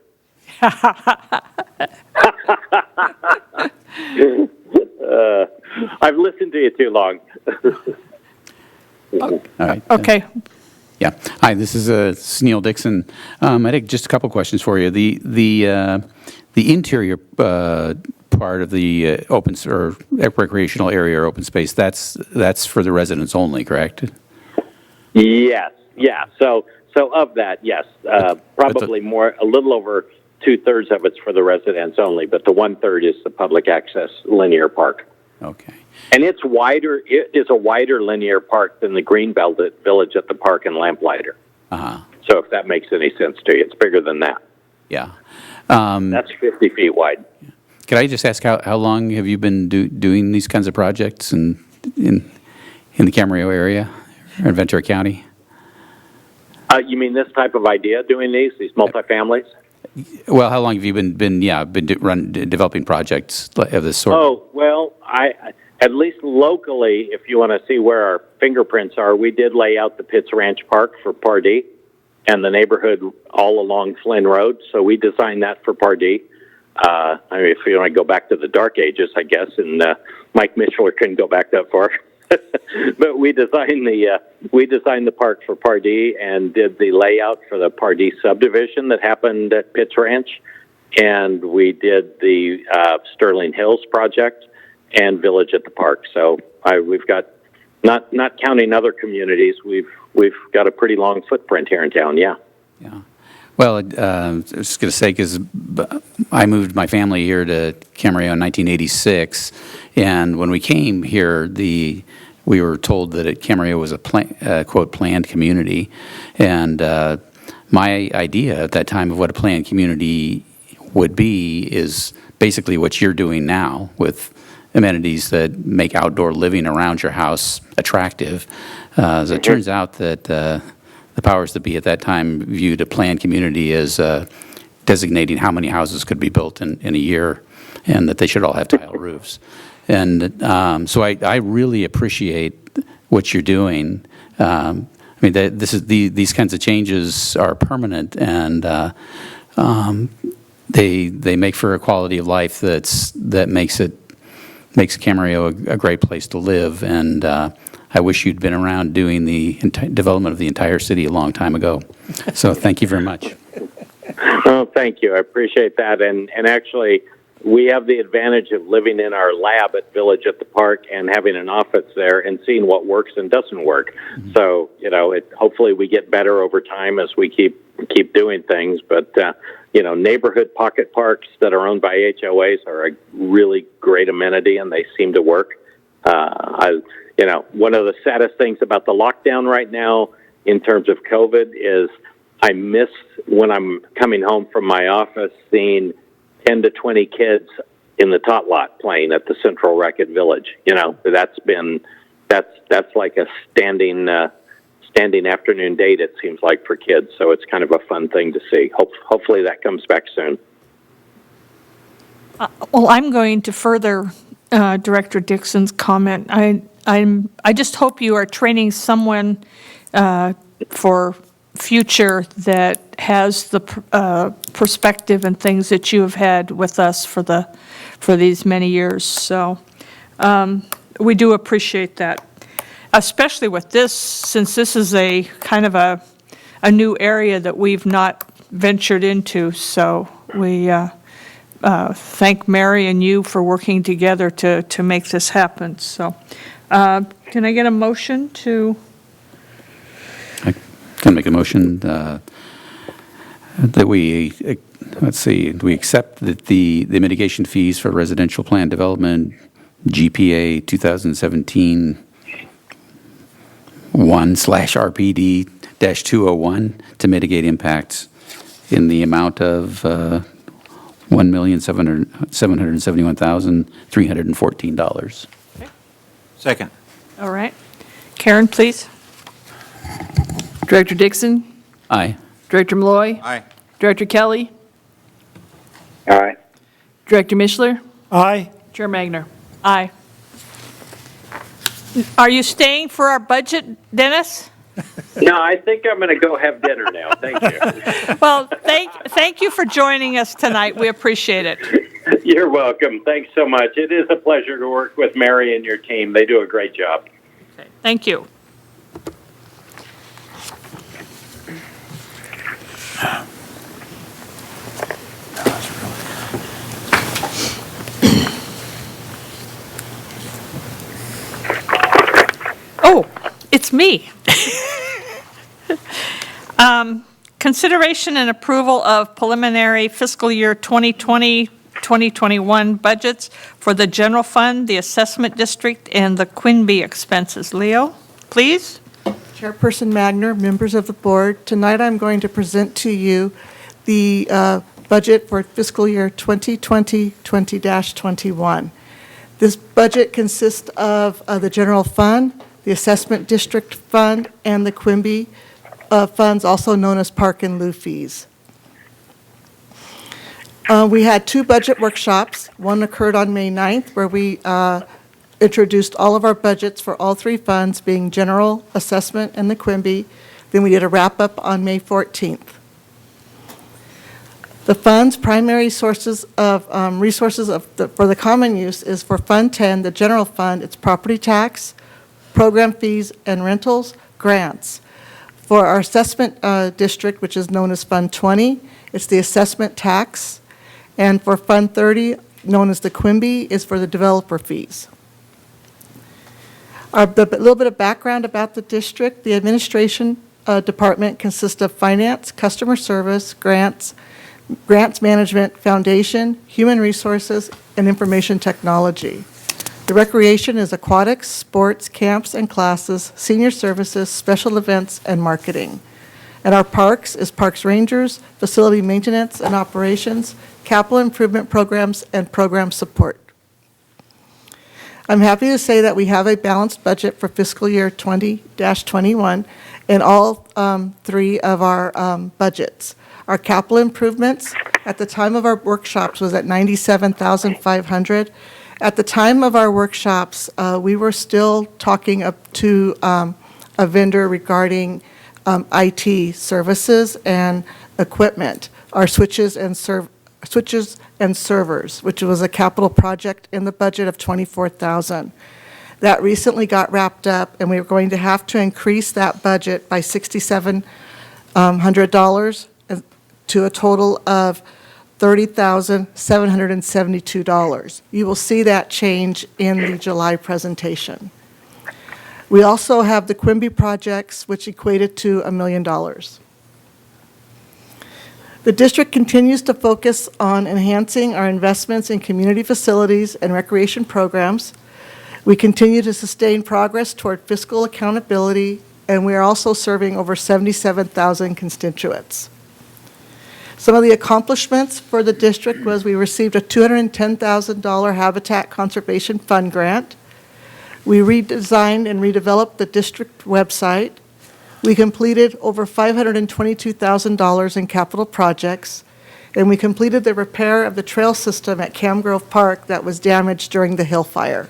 I've listened to you too long. All right. Okay. Yeah. Hi, this is Neil Dixon. I think just a couple questions for you. The interior part of the open or recreational area or open space, that's for the residents only, correct? Yes. Yeah. So of that, yes, probably a little over 2/3 of it's for the residents only, but the 1/3 is the public access linear park. Okay. And it's wider. It is a wider linear park than the Greenbelt Village at the Park and Lamplighter. So if that makes any sense to you, it's bigger than that. Yeah. That's 50 feet wide. Could I just ask how long have you been doing these kinds of projects in the Camarillo area or in Ventura County? You mean this type of idea, doing these multifamilies? Well, how long have you been developing projects of this sort? Oh, well, I at least locally, if you want to see where our fingerprints are, we did lay out the Pitts Ranch Park for Pardee and the neighborhood all along Flynn Road. So we designed that for Pardee. I mean, if you want to go back to the dark ages, I guess, and Mike Mishler couldn't go back that far. But we designed the park for Pardee and did the layout for the Pardee subdivision that happened at Pitts Ranch, and we did the Sterling Hills project and Village at the Park. So we've got, not counting other communities, we've got a pretty long footprint here in town. Yeah. Yeah. Well, I was just going to say, because I moved my family here to Camarillo in 1986, and when we came here, we were told that Camarillo was a quote, planned community, and my idea at that time of what a planned community would be is basically what you're doing now with amenities that make outdoor living around your house attractive. As it turns out that the powers that be at that time viewed a planned community as designating how many houses could be built in a year, and that they should all have tile roofs. And so I really appreciate what you're doing. I mean, these kinds of changes are permanent, and they make for a quality of life that makes Camarillo a great place to live. And I wish you'd been around doing the development of the entire city a long time ago. So thank you very much. Oh, thank you. I appreciate that. And actually, we have the advantage of living in our lab at Village at the Park and having an office there and seeing what works and doesn't work. Mm-hmm. So, hopefully we get better over time as we keep doing things. But, neighborhood pocket parks that are owned by HOAs are a really great amenity, and they seem to work. One of the saddest things about the lockdown right now in terms of COVID is I miss when I'm coming home from my office seeing 10 to 20 kids in the tot lot playing at the Central Rec at Village. That's like a standing afternoon date, it seems like, for kids. So it's kind of a fun thing to see. Hopefully that comes back soon. Well, I'm going to further Director Dixon's comment. I just hope you are training someone for future that has the perspective and things that you have had with us for these many years. So we do appreciate that, especially with this, since this is a kind of a new area that we've not ventured into. So we thank Mary and you for working together to make this happen. So can I get a motion to? I can make a motion that we, we accept that the mitigation fees for residential plan development, GPA 2017 1/RPD-201 to mitigate impacts in the amount of $1,771,314. Second. All right. Karen, please. Director Dixon? Aye. Director Malloy? Aye. Director Kelly? Aye. Director Mishler? Aye. Chair Magner? Aye. Are you staying for our budget, Dennis? No, I think I'm going to go have dinner now. Thank you. Well, thank you for joining us tonight. We appreciate it. You're welcome. Thanks so much. It is a pleasure to work with Mary and your team. They do a great job. Okay. Thank you. Oh, it's me. Consideration and approval of preliminary fiscal year 2020-2021 budgets for the general fund, the assessment district, and the Quimby expenses. Leo, please. Chairperson Magner, members of the board, tonight I'm going to present to you the budget for fiscal year 2020-20-21. This budget consists of the general fund, the assessment district fund, and the Quimby funds, also known as park and lieu fees. We had two budget workshops. One occurred on May 9th, where we introduced all of our budgets for all three funds, being general, assessment, and the Quimby. Then we did a wrap-up on May 14th. The fund's primary sources of resources for the common use is for Fund 10, the general fund, it's property tax, program fees and rentals, grants. For our assessment district, which is known as Fund 20, it's the assessment tax. And for Fund 30, known as the Quimby, is for the developer fees. A little bit of background about the district. The administration department consists of finance, customer service, grants management, foundation, human resources, and information technology. The recreation is aquatics, sports, camps and classes, senior services, special events, and marketing. And our parks is parks rangers, facility maintenance and operations, capital improvement programs, and program support. I'm happy to say that we have a balanced budget for fiscal year 20-21 in all three of our budgets. Our capital improvements at the time of our workshops was at $97,500. At the time of our workshops, we were still talking up to a vendor regarding IT services and equipment, our switches and servers, which was a capital project in the budget of $24,000. That recently got wrapped up, and we were going to have to increase that budget by $6,700 to a total of $30,772. You will see that change in the July presentation. We also have the Quimby projects, which equated to $1 million. The district continues to focus on enhancing our investments in community facilities and recreation programs. We continue to sustain progress toward fiscal accountability, and we are also serving over 77,000 constituents. Some of the accomplishments for the district was we received a $210,000 Habitat Conservation Fund grant. We redesigned and redeveloped the district website. We completed over $522,000 in capital projects, and we completed the repair of the trail system at Cam Grove Park that was damaged during the Hill Fire.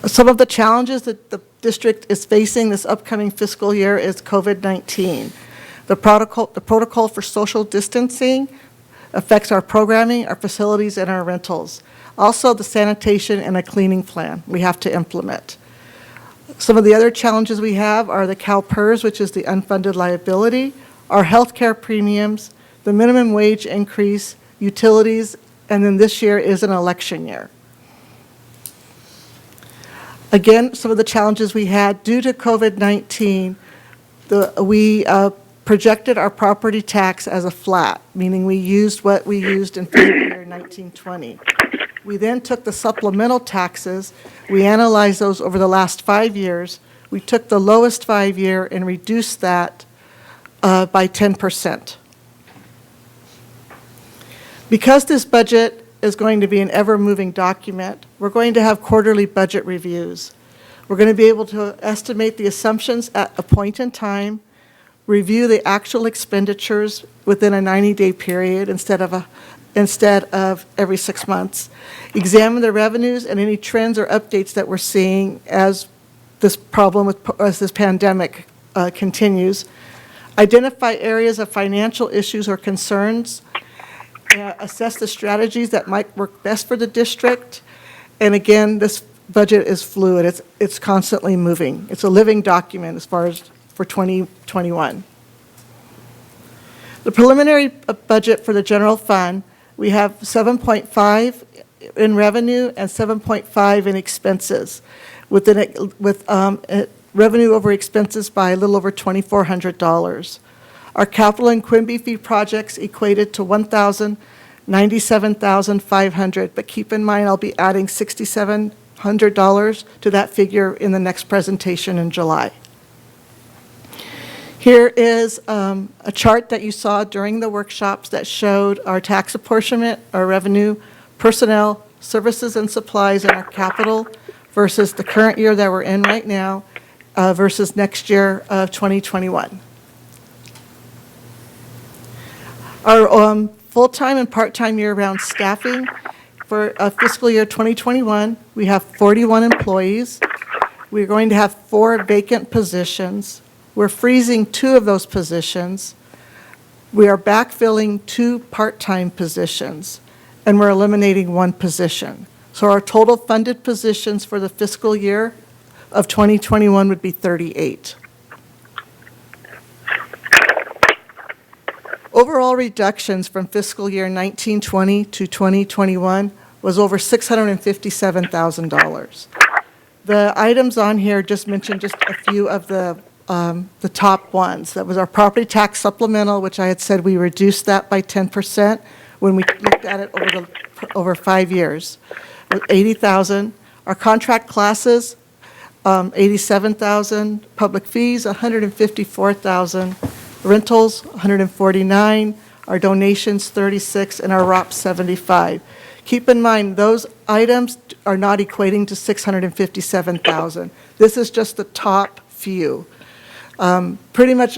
Some of the challenges that the district is facing this upcoming fiscal year is COVID-19. The protocol for social distancing affects our programming, our facilities, and our rentals. Also, the sanitation and a cleaning plan we have to implement. Some of the other challenges we have are the CalPERS, which is the unfunded liability, our healthcare premiums, the minimum wage increase, utilities, and then this year is an election year. Again, some of the challenges we had due to COVID-19, we projected our property tax as a flat, meaning we used what we used in fiscal year 1920. We then took the supplemental taxes, we analyzed those over the last 5 years. We took the lowest 5 year and reduced that by 10%. Because this budget is going to be an ever-moving document, we're going to have quarterly budget reviews. We're going to be able to estimate the assumptions at a point in time, review the actual expenditures within a 90-day period instead of every 6 months, examine the revenues and any trends or updates that we're seeing as this pandemic continues, identify areas of financial issues or concerns, assess the strategies that might work best for the district, and again, this budget is fluid. It's constantly moving. It's a living document as far as for 2021. The preliminary budget for the general fund, we have 7.5 in revenue and 7.5 in expenses, with revenue over expenses by a little over $2,400. Our capital and Quimby fee projects equated to $97,500, but keep in mind I'll be adding $6,700 to that figure in the next presentation in July. Here is a chart that you saw during the workshops that showed our tax apportionment, our revenue, personnel, services and supplies, and our capital versus the current year that we're in right now versus next year of 2021. Our full-time and part-time year-round staffing for fiscal year 2021, we have 41 employees. We're going to have 4 vacant positions. We're freezing 2 of those positions. We are backfilling 2 part-time positions, and we're eliminating 1 position. So our total funded positions for the fiscal year of 2021 would be 38. Overall reductions from fiscal year 1920 to 2021 was over $657,000. The items on here just mentioned just a few of the top ones. That was our property tax supplemental, which I had said we reduced that by 10% when we looked at it over 5 years. $80,000. Our contract classes, $87,000. Public fees, $154,000. Rentals, $149,000. Our donations, $36,000, and our ROP, $75,000. Keep in mind, those items are not equating to $657,000. This is just the top few. Pretty much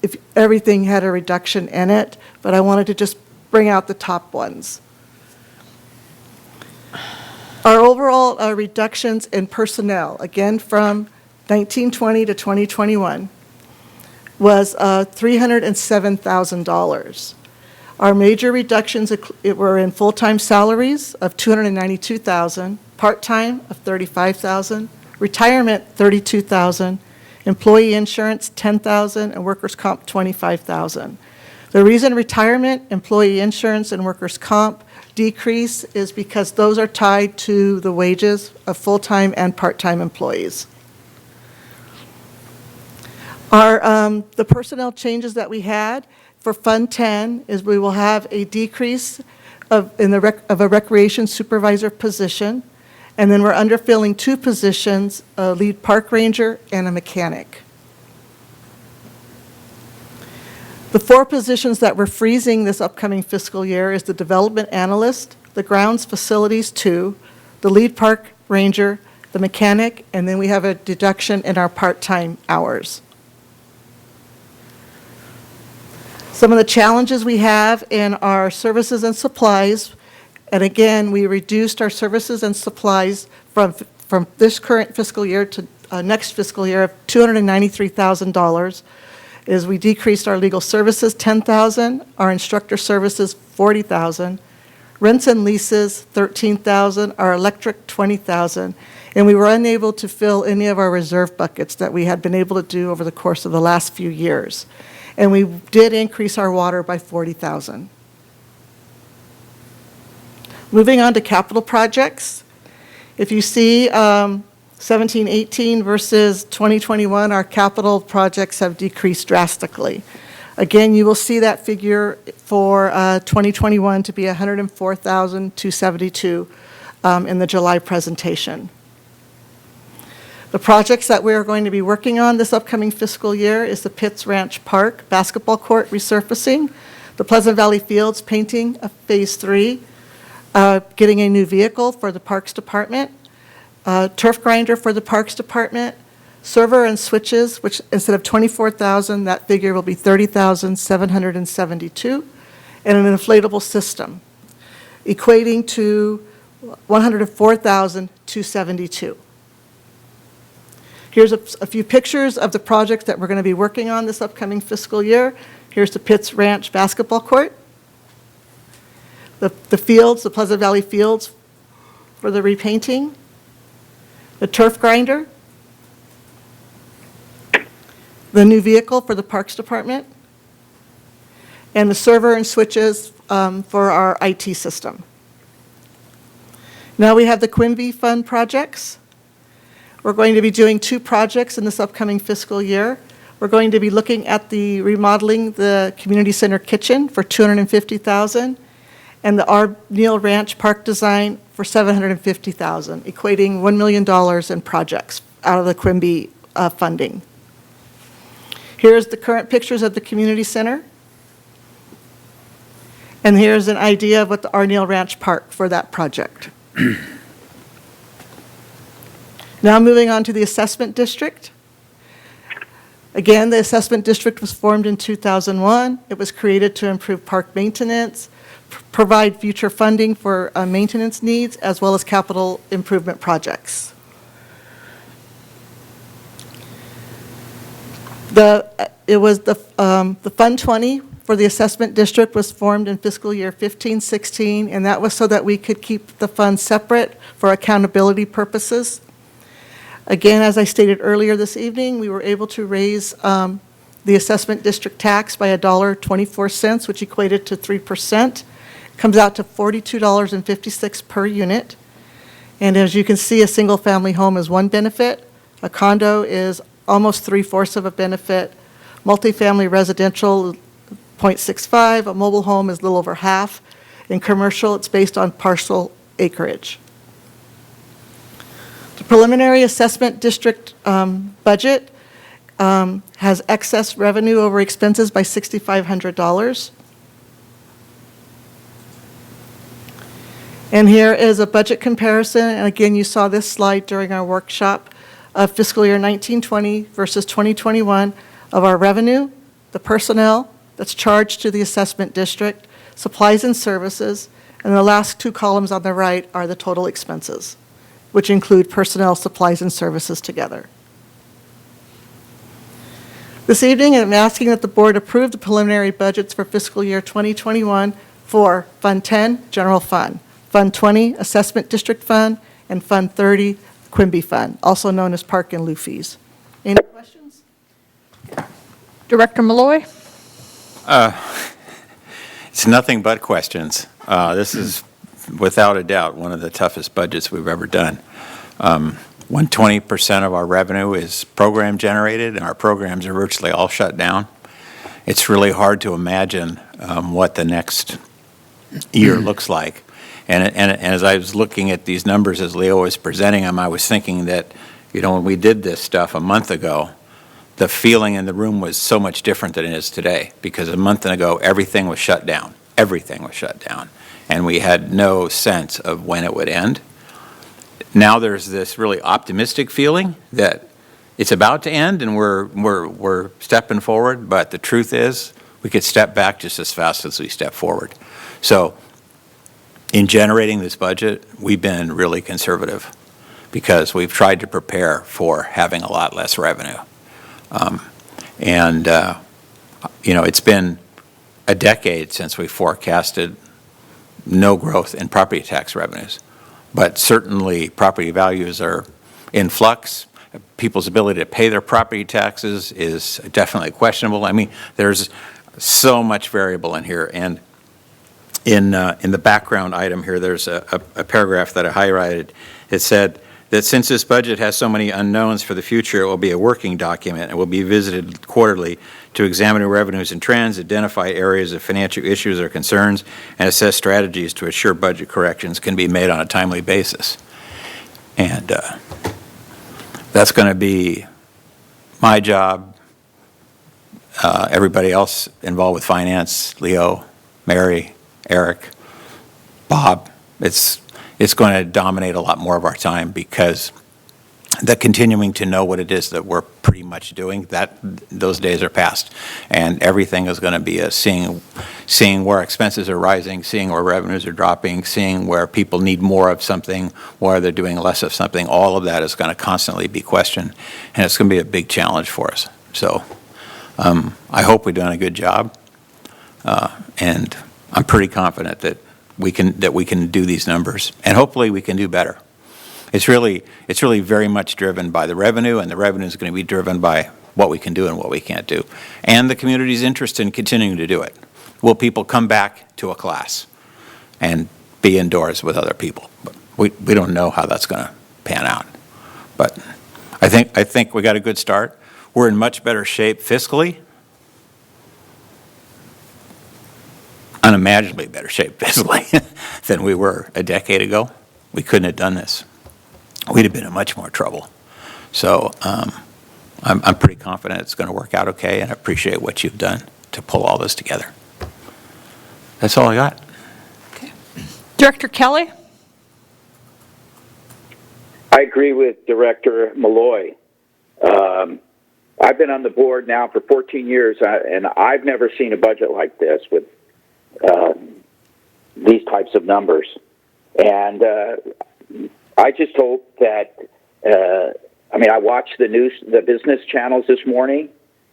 if everything had a reduction in it, but I wanted to just bring out the top ones. Our overall reductions in personnel, again from 1920 to 2021, was $307,000. Our major reductions were in full-time salaries of $292,000, part-time of $35,000, retirement $32,000, employee insurance $10,000, and workers' comp $25,000. The reason retirement, employee insurance, and workers' comp decrease is because those are tied to the wages of full-time and part-time employees. The personnel changes that we had for Fund 10 is we will have a decrease of a recreation supervisor position, and then we're underfilling 2 positions, a lead park ranger and a mechanic. The 4 positions that we're freezing this upcoming fiscal year is the development analyst, the grounds facilities 2, the lead park ranger, the mechanic, and then we have a deduction in our part-time hours. Some of the challenges we have in our services and supplies, and again, we reduced our services and supplies from this current fiscal year to next fiscal year of $293,000, is we decreased our legal services $10,000, our instructor services $40,000, rents and leases $13,000, our electric $20,000, and we were unable to fill any of our reserve buckets that we had been able to do over the course of the last few years. And we did increase our water by $40,000. Moving on to capital projects. If you see 17-18 versus 2021, our capital projects have decreased drastically. Again, you will see that figure for 2021 to be $104,272 in the July presentation. The projects that we are going to be working on this upcoming fiscal year is the Pitts Ranch Park basketball court resurfacing, the Pleasant Valley Fields painting of Phase 3, getting a new vehicle for the Parks Department, turf grinder for the Parks Department, server and switches, which instead of $24,000, that figure will be $30,772, and an inflatable system, equating to $104,272. Here's a few pictures of the projects that we're going to be working on this upcoming fiscal year. Here's the Pitts Ranch basketball court, the fields, the Pleasant Valley Fields for the repainting, the turf grinder, the new vehicle for the Parks Department, and the server and switches for our IT system. Now we have the Quimby Fund projects. We're going to be doing 2 projects in this upcoming fiscal year. We're going to be looking at the remodeling the community center kitchen for $250,000 and the R. Neal Ranch Park design for $750,000, equating $1 million in projects out of the Quimby funding. Here's the current pictures of the community center. And here's an idea of what the R. Neal Ranch Park for that project. Now moving on to the assessment district. Again, the assessment district was formed in 2001. It was created to improve park maintenance, provide future funding for maintenance needs, as well as capital improvement projects. It was the Fund 20 for the assessment district was formed in fiscal year 15-16, and that was so that we could keep the funds separate for accountability purposes. Again, as I stated earlier this evening, we were able to raise the assessment district tax by $1.24, which equated to 3%. Comes out to $42.56 per unit. And as you can see, a single-family home is one benefit. A condo is almost 3/4 of a benefit. Multifamily residential, 0.65. A mobile home is a little over half. In commercial, it's based on parcel acreage. The preliminary assessment district budget has excess revenue over expenses by $6,500. And here is a budget comparison, and again, you saw this slide during our workshop of fiscal year 1920 versus 2021 of our revenue, the personnel that's charged to the assessment district, supplies and services, and the last two columns on the right are the total expenses, which include personnel, supplies, and services together. This evening, I'm asking that the board approve the preliminary budgets for fiscal year 2021 for Fund 10, General Fund, Fund 20, Assessment District Fund, and Fund 30, Quimby Fund, also known as Park and Lieu fees. Any questions? Director Malloy? It's nothing but questions. This is, without a doubt, one of the toughest budgets we've ever done. When 20% of our revenue is program generated and our programs are virtually all shut down, it's really hard to imagine what the next year looks like. And as I was looking at these numbers as Leo was presenting them, I was thinking that, when we did this stuff a month ago, the feeling in the room was so much different than it is today, because a month ago, everything was shut down. Everything was shut down. And we had no sense of when it would end. Now there's this really optimistic feeling that it's about to end and we're stepping forward, but the truth is we could step back just as fast as we step forward. So in generating this budget, we've been really conservative because we've tried to prepare for having a lot less revenue. It's been a decade since we forecasted no growth in property tax revenues. But certainly property values are in flux. People's ability to pay their property taxes is definitely questionable. I mean, there's so much variable in here. And in the background item here, there's a paragraph that I highlighted. It said that since this budget has so many unknowns for the future, it will be a working document. It will be visited quarterly to examine revenues and trends, identify areas of financial issues or concerns, and assess strategies to ensure budget corrections can be made on a timely basis. And that's going to be my job, everybody else involved with finance, Leo, Mary, Eric, Bob. It's going to dominate a lot more of our time because the continuing to know what it is that we're pretty much doing, those days are past. And everything is going to be seeing where expenses are rising, seeing where revenues are dropping, seeing where people need more of something, where they're doing less of something. All of that is going to constantly be questioned, and it's going to be a big challenge for us. So I hope we're doing a good job, and I'm pretty confident that we can do these numbers, and hopefully we can do better. It's really very much driven by the revenue, and the revenue is going to be driven by what we can do and what we can't do, and the community's interest in continuing to do it. Will people come back to a class and be indoors with other people? We don't know how that's going to pan out, but I think we got a good start. We're in much better shape fiscally. Unimaginably better shape fiscally than we were a decade ago. We couldn't have done this. We'd have been in much more trouble. So I'm pretty confident it's going to work out okay, and I appreciate what you've done to pull all this together. That's all I got. Okay. Director Kelly? I agree with Director Malloy. I've been on the board now for 14 years, and I've never seen a budget like this with these types of numbers. And I just hope that, I watched the business channels this morning,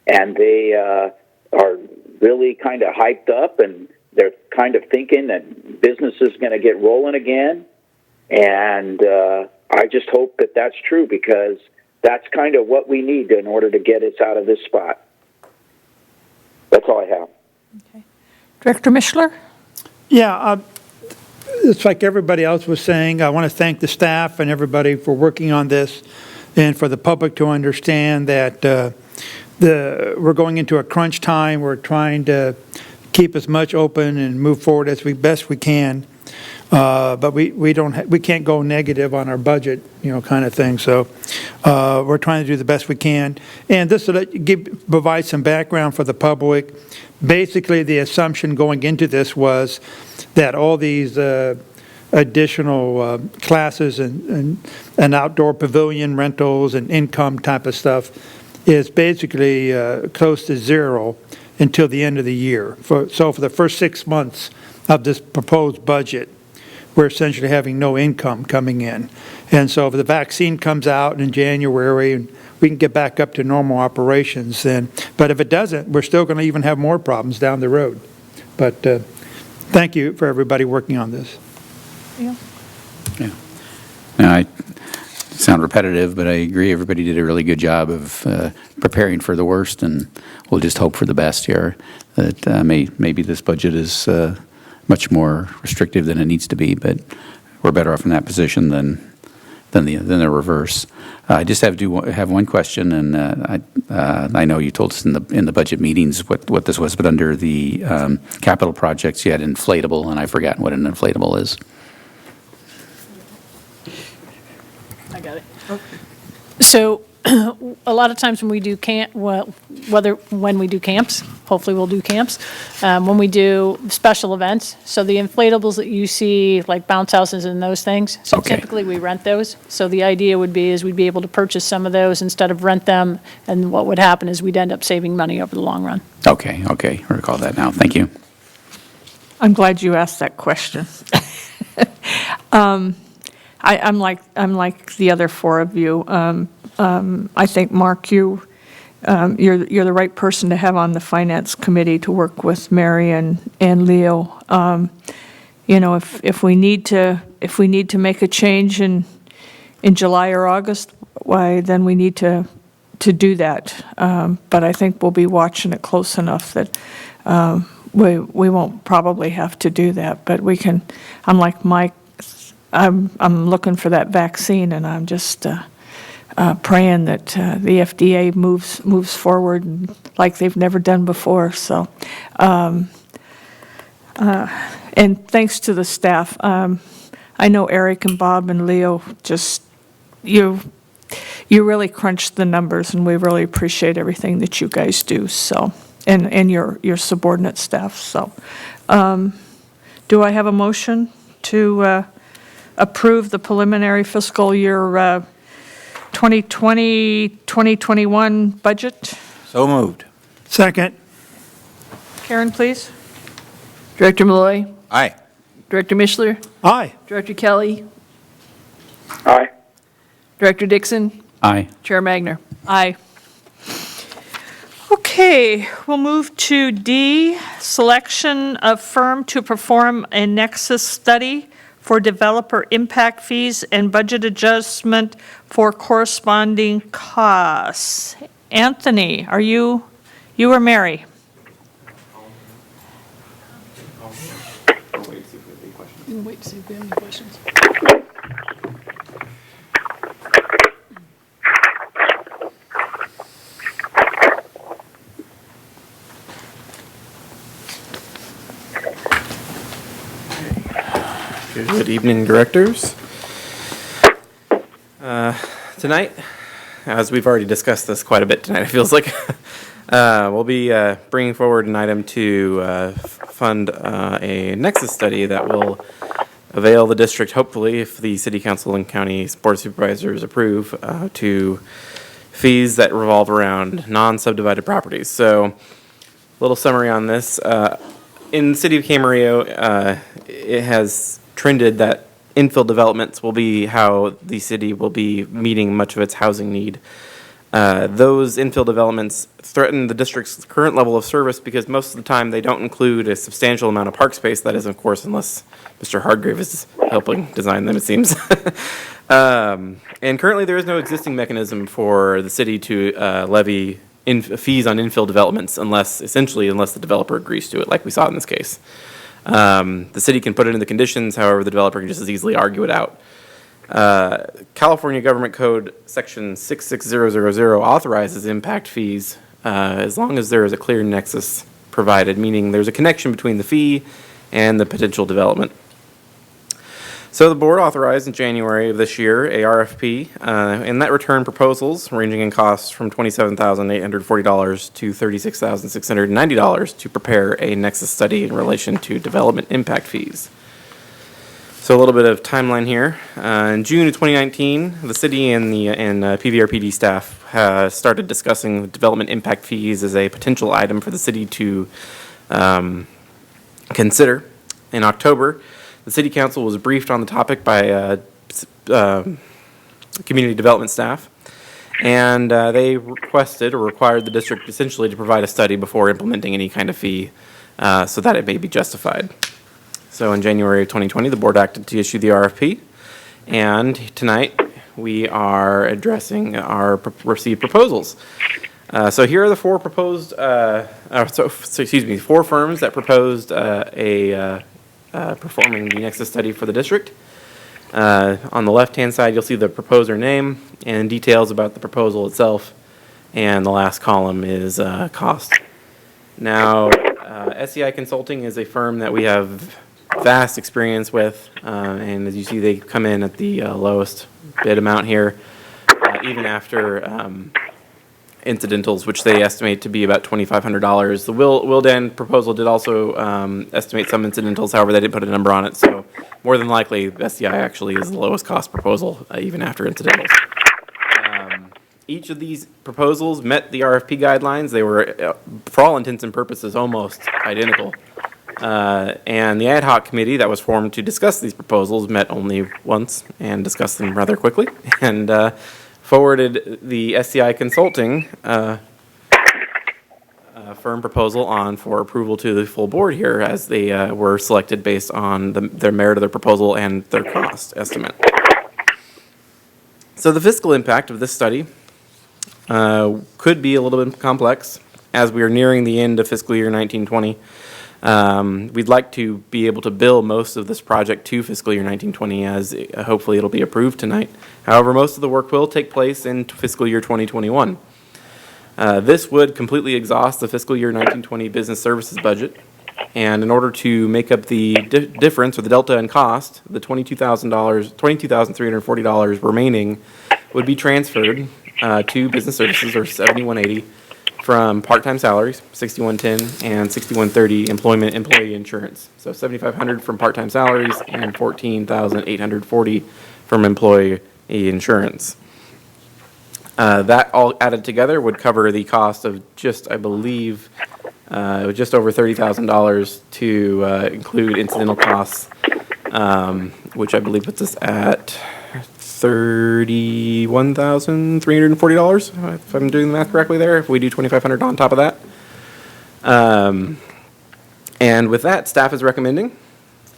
and they are really kind of hyped up, and they're kind of thinking that business is going to get rolling again. And I just hope that that's true, because that's kind of what we need in order to get us out of this spot. That's all I have. Okay. Director Mishler? Yeah, it's like everybody else was saying, I want to thank the staff and everybody for working on this, and for the public to understand that we're going into a crunch time. We're trying to keep as much open and move forward as best we can. But we can't go negative on our budget, kind of thing. So we're trying to do the best we can. And this will provide some background for the public. Basically, the assumption going into this was that all these additional classes and outdoor pavilion rentals and income type of stuff is basically close to zero until the end of the year. So for the first 6 months of this proposed budget, we're essentially having no income coming in. And so if the vaccine comes out in January and we can get back up to normal operations, but if it doesn't, we're still going to even have more problems down the road. But thank you for everybody working on this. Yeah. Yeah. Now, I sound repetitive, but I agree. Everybody did a really good job of preparing for the worst, and we'll just hope for the best here. That maybe this budget is much more restrictive than it needs to be, but we're better off in that position than the reverse. I just have one question, and I know you told us in the budget meetings what this was, but under the capital projects, you had inflatable, and I've forgotten what an inflatable is. I got it. So a lot of times when we do when we do camps, hopefully we'll do camps, when we do special events, so the inflatables that you see, like bounce houses and those things, so Okay. typically we rent those. So the idea would be is we'd be able to purchase some of those instead of rent them, and what would happen is we'd end up saving money over the long run. Okay, I recall that now. Thank you. I'm glad you asked that question. I'm like the other four of you. I think, Mark, you're the right person to have on the finance committee to work with Mary and Leo. If we need to make a change in July or August, why then we need to do that. But I think we'll be watching it close enough that we won't probably have to do that. But we can. I'm like Mike. I'm looking for that vaccine, and I'm just praying that the FDA moves forward like they've never done before. So, and thanks to the staff. I know Eric and Bob and Leo. Just you really crunched the numbers, and we really appreciate everything that you guys do. So, and your subordinate staff. So, do I have a motion to approve the preliminary fiscal year 2020-2021 budget? So moved. Second. Karen, please. Director Malloy, Aye. Director Mishler, Aye. Director Kelly, Aye. Director Dixon, Aye. Chair Magner. Aye. Okay, we'll move to D, selection of firm to perform a nexus study for developer impact fees and budget adjustment for corresponding costs. Anthony, are you or Mary? I'll wait to see if we have any questions. Wait to see if we have any questions. Good evening, directors. Tonight, as we've already discussed this quite a bit tonight, it feels like, we'll be bringing forward an item to fund a nexus study that will avail the district, hopefully, if the city council and county board of supervisors approve, to fees that revolve around non-subdivided properties. So, a little summary on this. In the city of Camarillo, it has trended that infill developments will be how the city will be meeting much of its housing need. Those infill developments threaten the district's current level of service because most of the time they don't include a substantial amount of park space. That is, of course, unless Mr. Hargrave is helping design them, it seems. And currently there is no existing mechanism for the city to levy fees on infill developments unless the developer agrees to it, like we saw in this case. The city can put it in the conditions, however, the developer can just as easily argue it out. California Government Code Section 66000 authorizes impact fees as long as there is a clear nexus provided, meaning there's a connection between the fee and the potential development. So the board authorized in January of this year a RFP, and that returned proposals ranging in costs from $27,840 to $36,690 to prepare a nexus study in relation to development impact fees. So a little bit of timeline here. In June of 2019, the city and PVRPD staff started discussing development impact fees as a potential item for the city to consider. In October, the City Council was briefed on the topic by community development staff, and they requested or required the district essentially to provide a study before implementing any kind of fee so that it may be justified. So in January of 2020, the board acted to issue the RFP, and tonight we are addressing our received proposals. So here are the four proposed, four firms that proposed performing the nexus study for the district. On the left-hand side, you'll see the proposer name and details about the proposal itself, and the last column is cost. Now, SEI Consulting is a firm that we have vast experience with, and as you see, they come in at the lowest bid amount here, even after incidentals, which they estimate to be about $2,500. The Wildan proposal did also estimate some incidentals, however, they didn't put a number on it, so more than likely, SEI actually is the lowest cost proposal, even after incidentals. Each of these proposals met the RFP guidelines. They were, for all intents and purposes, almost identical. And the ad hoc committee that was formed to discuss these proposals met only once and discussed them rather quickly, and forwarded the SCI Consulting firm proposal on for approval to the full board here, as they were selected based on their merit of their proposal and their cost estimate. So the fiscal impact of this study could be a little bit complex as we are nearing the end of fiscal year 1920. We'd like to be able to bill most of this project to fiscal year 1920, as hopefully it'll be approved tonight. However, most of the work will take place in fiscal year 2021. This would completely exhaust the fiscal year 1920 business services budget, and in order to make up the difference or the delta in cost, the $22,340 remaining would be transferred to business services, or 7180, from part-time salaries, 6110, and 6130 employee insurance. So 7,500 from part-time salaries and 14,840 from employee insurance. That all added together would cover the cost of just, I believe, just over $30,000 to include incidental costs, which I believe puts us at $31,340, if I'm doing the math correctly there, if we do $2,500 on top of that. And with that, staff is recommending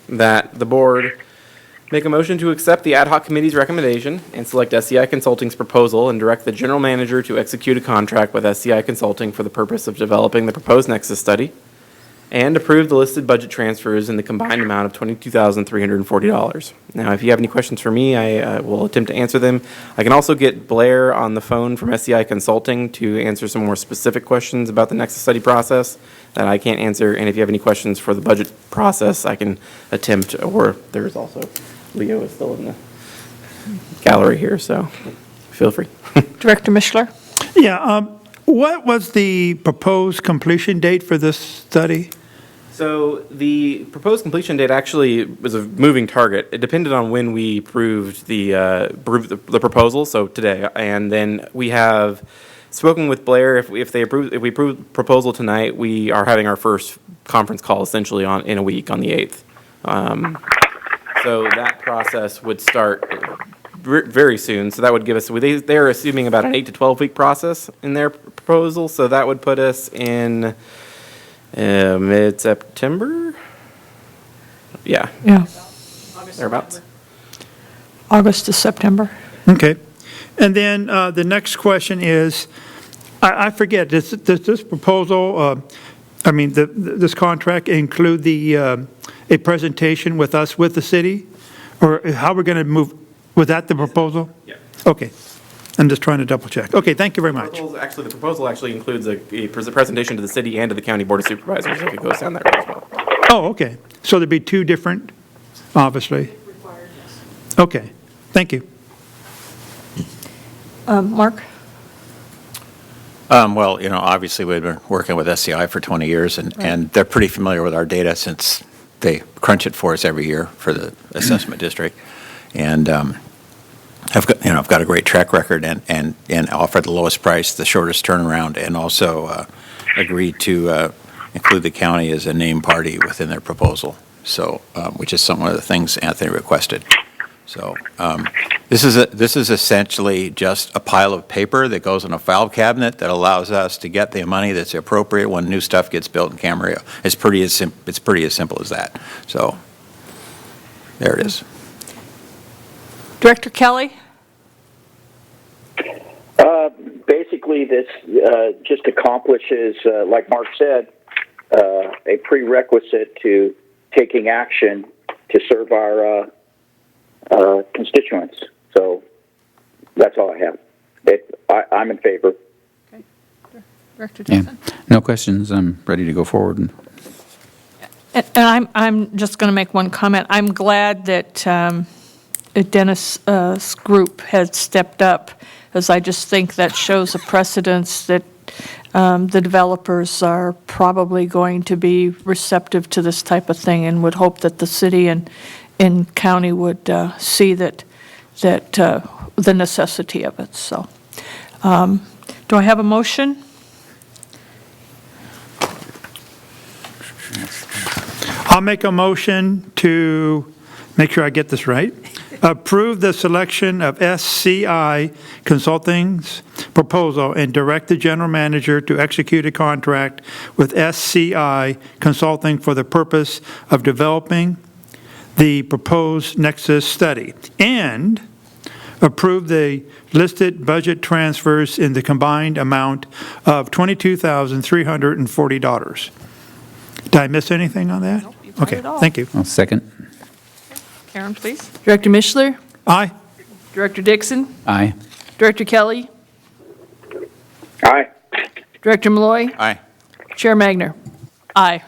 that the board make a motion to accept the ad hoc committee's recommendation and select SCI Consulting's proposal and direct the general manager to execute a contract with SCI Consulting for the purpose of developing the proposed nexus study, and approve the listed budget transfers in the combined amount of $22,340. Now, if you have any questions for me, I will attempt to answer them. I can also get Blair on the phone from SCI Consulting to answer some more specific questions about the nexus study process that I can't answer, and if you have any questions for the budget process, I can attempt, or there's also, Leo is still in the gallery here, so feel free. Director Mishler? Yeah, what was the proposed completion date for this study? So the proposed completion date actually was a moving target. It depended on when we approved the proposal, so today, and then we have spoken with Blair. If we approve the proposal tonight, we are having our first conference call essentially in a week on the 8th. So that process would start very soon. So that would give us, they're assuming about an 8 to 12 week process in their proposal. So that would put us in mid-September. Yeah, Yeah, thereabouts. August to September. Okay. And then the next question is, I forget, does this proposal, this contract include a presentation with us, with the city? Or how we're going to move, was that the proposal? Yeah. Okay. I'm just trying to double check. Okay, thank you very much. The proposal actually includes a presentation to the city and to the county board of supervisors if it goes down that road as well. Oh, okay. So there'd be two different, obviously. Okay, thank you. Mark? Well, obviously, we've been working with SCI for 20 years, and they're pretty familiar with our data since they crunch it for us every year for the assessment district. And I've got a great track record and offer the lowest price, the shortest turnaround, and also agreed to include the county as a named party within their proposal, so which is one of the things Anthony requested. So this is essentially just a pile of paper that goes in a file cabinet that allows us to get the money that's appropriate when new stuff gets built in Camarillo. It's pretty as simple as that. So there it is. Director Kelly? Basically, this just accomplishes, like Mark said, a prerequisite to taking action to serve our constituents. So that's all I have. I'm in favor. Okay. Director Yeah, Dixon? no questions. I'm ready to go forward. And I'm just going to make one comment. I'm glad that Dennis' group has stepped up, as I just think that shows a precedence that the developers are probably going to be receptive to this type of thing, and would hope that the city and county would see that the necessity of it. So, do I have a motion? I'll make a motion to, make sure I get this right, approve the selection of SCI Consulting's proposal and direct the general manager to execute a contract with SCI Consulting for the purpose of developing the proposed Nexus study, and approve the listed budget transfers in the combined amount of $22,340. Did I miss anything on that? Nope, you got Okay, it all. thank you. I'll second. Karen, please. Director Mishler? Aye. Director Dixon? Aye. Director Kelly? Aye. Director Malloy? Aye. Chair Magner? Aye.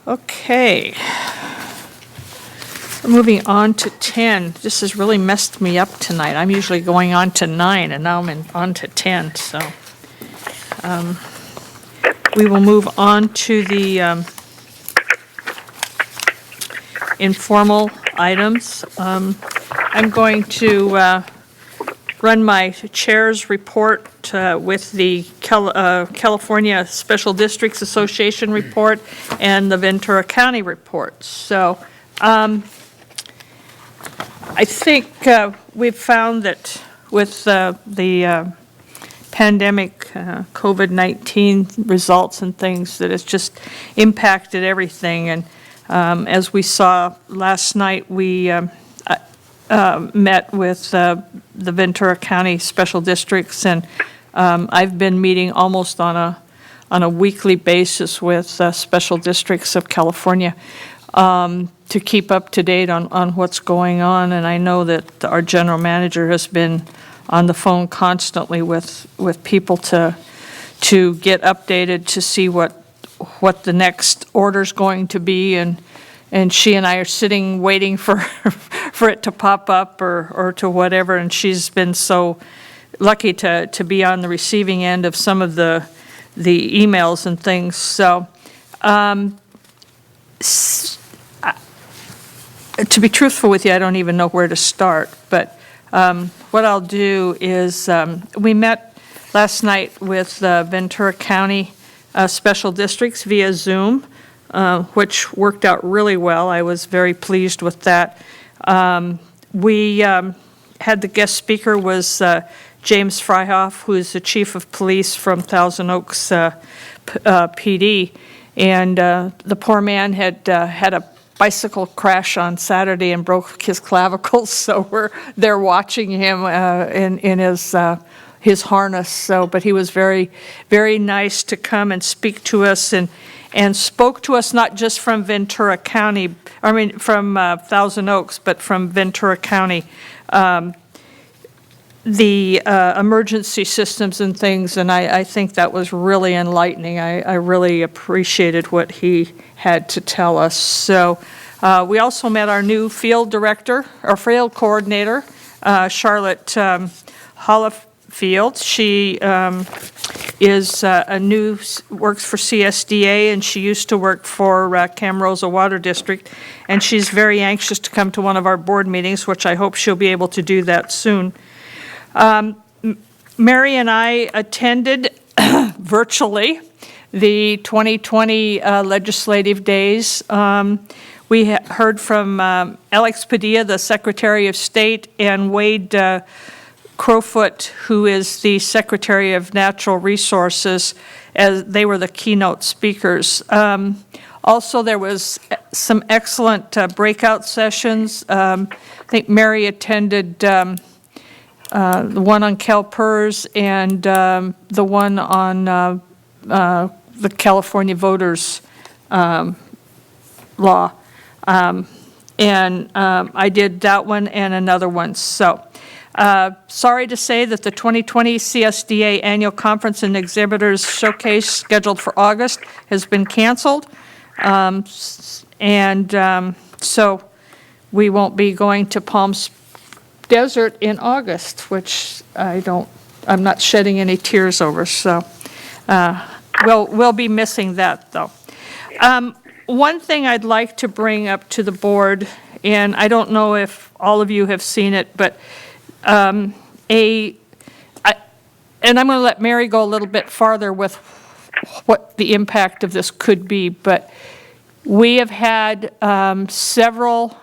Okay. We're moving on to 10. This has really messed me up tonight. I'm usually going on to 9, and now I'm on to 10, so. We will move on to the informal items. I'm going to run my chair's report with the California Special Districts Association report and the Ventura County report. So I think we've found that with the pandemic, COVID-19 results and things, that it's just impacted everything. And as we saw last night, we met with the Ventura County Special Districts, and I've been meeting almost on a weekly basis with Special Districts of California to keep up to date on what's going on. And I know that our general manager has been on the phone constantly with people to get updated, to see what the next order's going to be, and she and I are sitting waiting for it to pop up or to whatever, and she's been so lucky to be on the receiving end of some of the emails and things. So to be truthful with you, I don't even know where to start, but what I'll do is, we met last night with Ventura County Special Districts via Zoom, which worked out really well. I was very pleased with that. We had the guest speaker was James Fryhoff, who is the chief of police from Thousand Oaks PD. And the poor man had had a bicycle crash on Saturday and broke his clavicles, so we're there watching him in his harness. So, but he was very, very nice to come and speak to us and spoke to us not just from Ventura County, from Thousand Oaks, but from Ventura County. The emergency systems and things, and I think that was really enlightening. I really appreciated what he had to tell us. So we also met our new field director, or field coordinator, Charlotte Hollifield. She is works for CSDA, and she used to work for Camarillo Water District, and she's very anxious to come to one of our board meetings, which I hope she'll be able to do that soon. Mary and I attended virtually the 2020 legislative days. We heard from Alex Padilla, the Secretary of State, and Wade Crowfoot, who is the Secretary of Natural Resources, as they were the keynote speakers. Also, there was some excellent breakout sessions. I think Mary attended the one on CalPERS and the one on the California voters law. I did that one and another one. So, sorry to say that the 2020 CSDA Annual Conference and Exhibitors Showcase scheduled for August has been canceled. So we won't be going to Palm Desert in August, which I'm not shedding any tears over, so we'll be missing that, though. One thing I'd like to bring up to the board, and I don't know if all of you have seen it, but and I'm going to let Mary go a little bit farther with what the impact of this could be, but we have had several,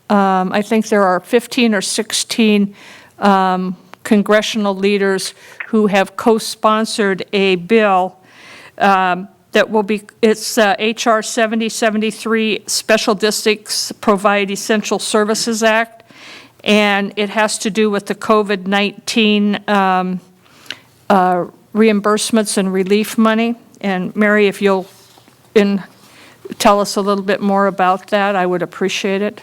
I think there are 15 or 16 congressional leaders who have co-sponsored a bill that will be, it's H.R. 7073, Special Districts Provide Essential Services Act, and it has to do with the COVID-19 reimbursements and relief money. And Mary, if you'll tell us a little bit more about that, I would appreciate it.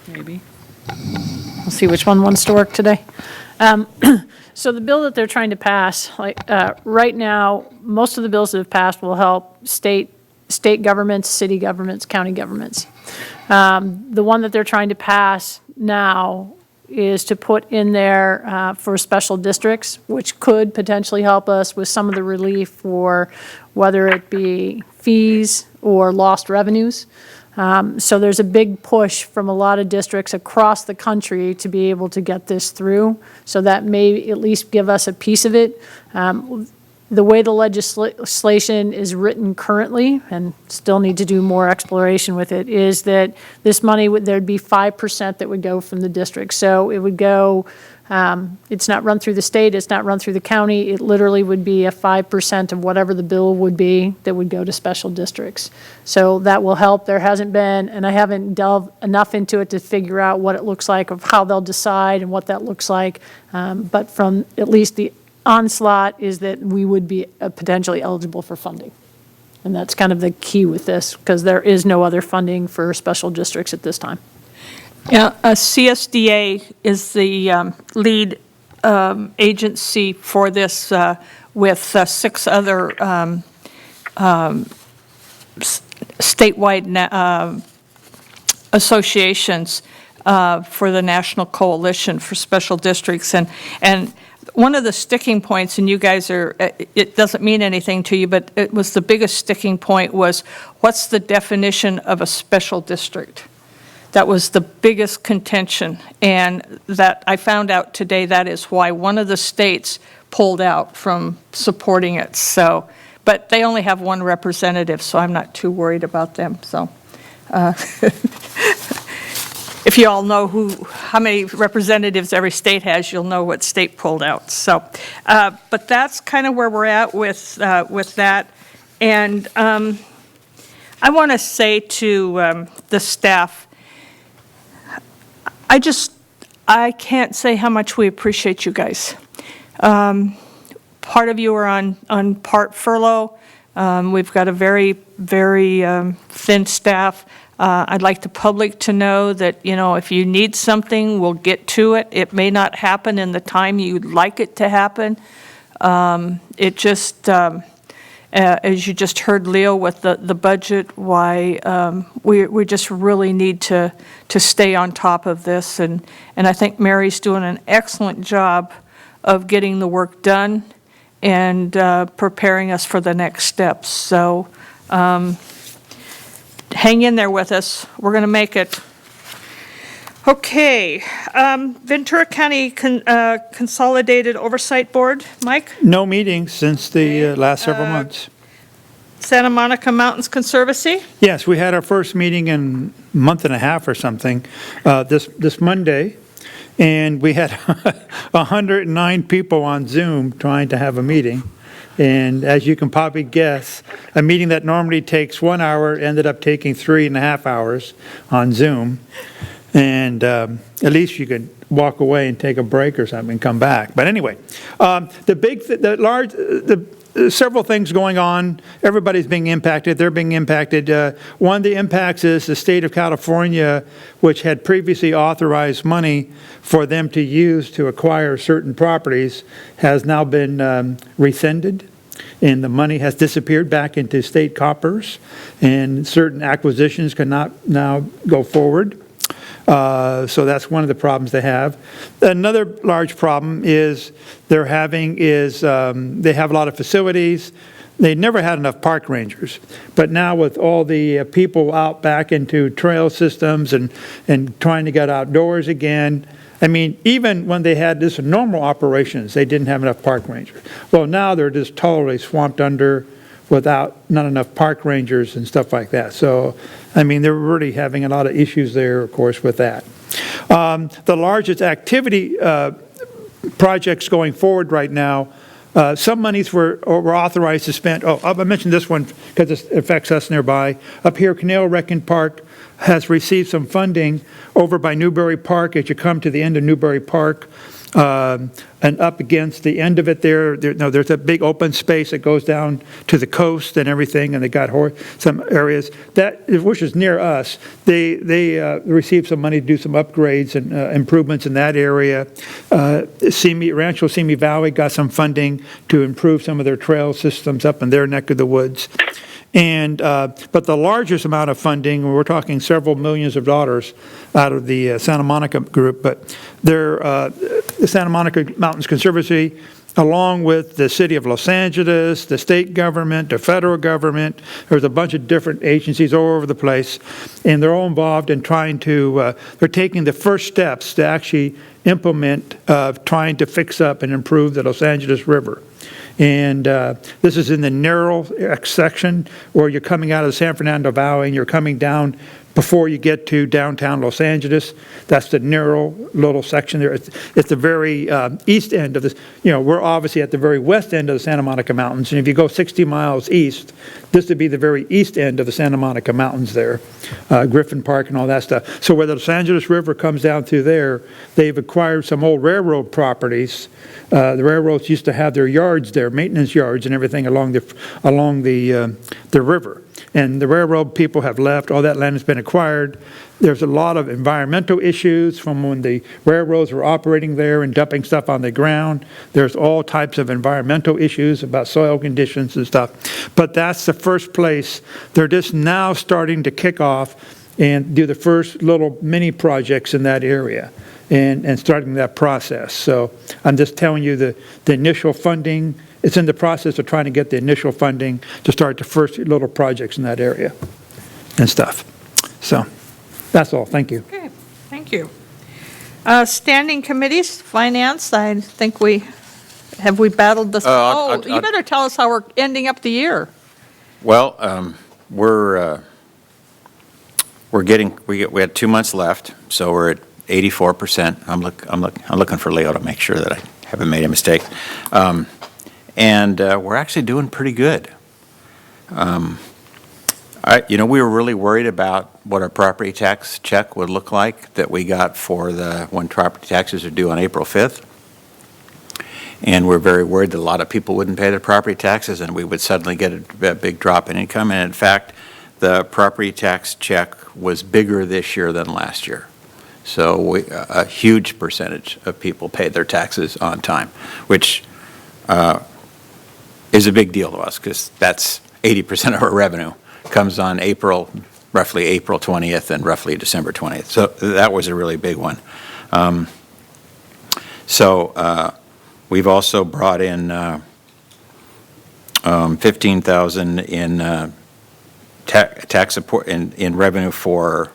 Maybe. We'll see which one wants to work today. So the bill that they're trying to pass, right now, most of the bills that have passed will help state governments, city governments, county governments. The one that they're trying to pass now is to put in there for special districts, which could potentially help us with some of the relief for whether it be fees or lost revenues. So there's a big push from a lot of districts across the country to be able to get this through. So that may at least give us a piece of it. The way the legislation is written currently, and still need to do more exploration with it, is that this money, there'd be 5% that would go from the district. So it would go, it's not run through the state, it's not run through the county, it literally would be a 5% of whatever the bill would be that would go to special districts. So that will help. There hasn't been, and I haven't delved enough into it to figure out what it looks like, of how they'll decide and what that looks like. But from at least the onslaught is that we would be potentially eligible for funding. And that's kind of the key with this, because there is no other funding for special districts at this time. Yeah, CSDA is the lead agency for this with 6 other statewide associations for the National Coalition for Special Districts. And one of the sticking points, and you guys are, it doesn't mean anything to you, but it was the biggest sticking point was, what's the definition of a special district? That was the biggest contention, and that I found out today that is why one of the states pulled out from supporting it. So, but they only have one representative, so I'm not too worried about them. So, if you all know how many representatives every state has, you'll know what state pulled out. So, but that's kind of where we're at with that. And I want to say to the staff, I can't say how much we appreciate you guys. Part of you are on part furlough. We've got a very, very thin staff. I'd like the public to know that, if you need something, we'll get to it. It may not happen in the time you'd like it to happen. It just, as you just heard Leo with the budget, why we just really need to stay on top of this. And I think Mary's doing an excellent job of getting the work done and preparing us for the next steps. So hang in there with us. We're going to make it. Okay. Ventura County Consolidated Oversight Board, Mike? No meetings since the last several months. Santa Monica Mountains Conservancy? Yes, we had our first meeting in a month and a half or something this Monday, and we had 109 people on Zoom trying to have a meeting. And as you can probably guess, a meeting that normally takes 1 hour ended up taking 3.5 hours on Zoom. And at least you could walk away and take a break or something and come back. But anyway, several things going on. Everybody's being impacted. They're being impacted. One of the impacts is the state of California, which had previously authorized money for them to use to acquire certain properties, has now been rescinded. And the money has disappeared back into state coffers, and certain acquisitions cannot now go forward. So that's one of the problems they have. Another large problem is they have a lot of facilities. They never had enough park rangers, but now with all the people out back into trail systems and trying to get outdoors again, I mean, even when they had this normal operations, they didn't have enough park rangers. Well, now they're just totally swamped under without not enough park rangers and stuff like that. So, I mean, they're really having a lot of issues there, of course, with that. The largest activity projects going forward right now, some monies were authorized to spend. Oh, I mentioned this one because it affects us nearby. Up here, Canal Wrecking Park has received some funding over by Newberry Park. As you come to the end of Newberry Park, and up against the end of it there's a big open space that goes down to the coast and everything, and they got some areas which is near us. They received some money to do some upgrades and improvements in that area. Rancho Simi Valley got some funding to improve some of their trail systems up in their neck of the woods. And but the largest amount of funding, we're talking several millions of dollars out of the Santa Monica group, but the Santa Monica Mountains Conservancy, along with the city of Los Angeles, the state government, the federal government, there's a bunch of different agencies all over the place, and they're all involved in trying to, they're taking the first steps to actually implement trying to fix up and improve the Los Angeles River. And this is in the narrow section where you're coming out of the San Fernando Valley and you're coming down before you get to downtown Los Angeles. That's the narrow little section there. It's the very east end of this. We're obviously at the very west end of the Santa Monica Mountains. And if you go 60 miles east, this would be the very east end of the Santa Monica Mountains there, Griffin Park and all that stuff. So where the Los Angeles River comes down through there, they've acquired some old railroad properties. The railroads used to have their yards there, maintenance yards and everything along the river. And the railroad people have left. All that land has been acquired. There's a lot of environmental issues from when the railroads were operating there and dumping stuff on the ground. There's all types of environmental issues about soil conditions and stuff. But that's the first place. They're just now starting to kick off and do the first little mini projects in that area and starting that process. So I'm just telling you the initial funding. It's in the process of trying to get the initial funding to start the first little projects in that area and stuff. So that's all. Thank you. Okay, thank you. Standing committees, finance, I think we battled this. You better tell us how we're ending up the year. Well, we're we had 2 months left, so we're at 84%. I'm looking for Leo to make sure that I haven't made a mistake. And we're actually doing pretty good. We were really worried about what our property tax check would look like that we got for when property taxes are due on April 5th. And we're very worried that a lot of people wouldn't pay their property taxes and we would suddenly get a big drop in income. And in fact, the property tax check was bigger this year than last year. So a huge percentage of people paid their taxes on time, which is a big deal to us because that's 80% of our revenue comes on roughly April 20th and roughly December 20th. So that was a really big one. We've also brought in $15,000 in tax support in revenue for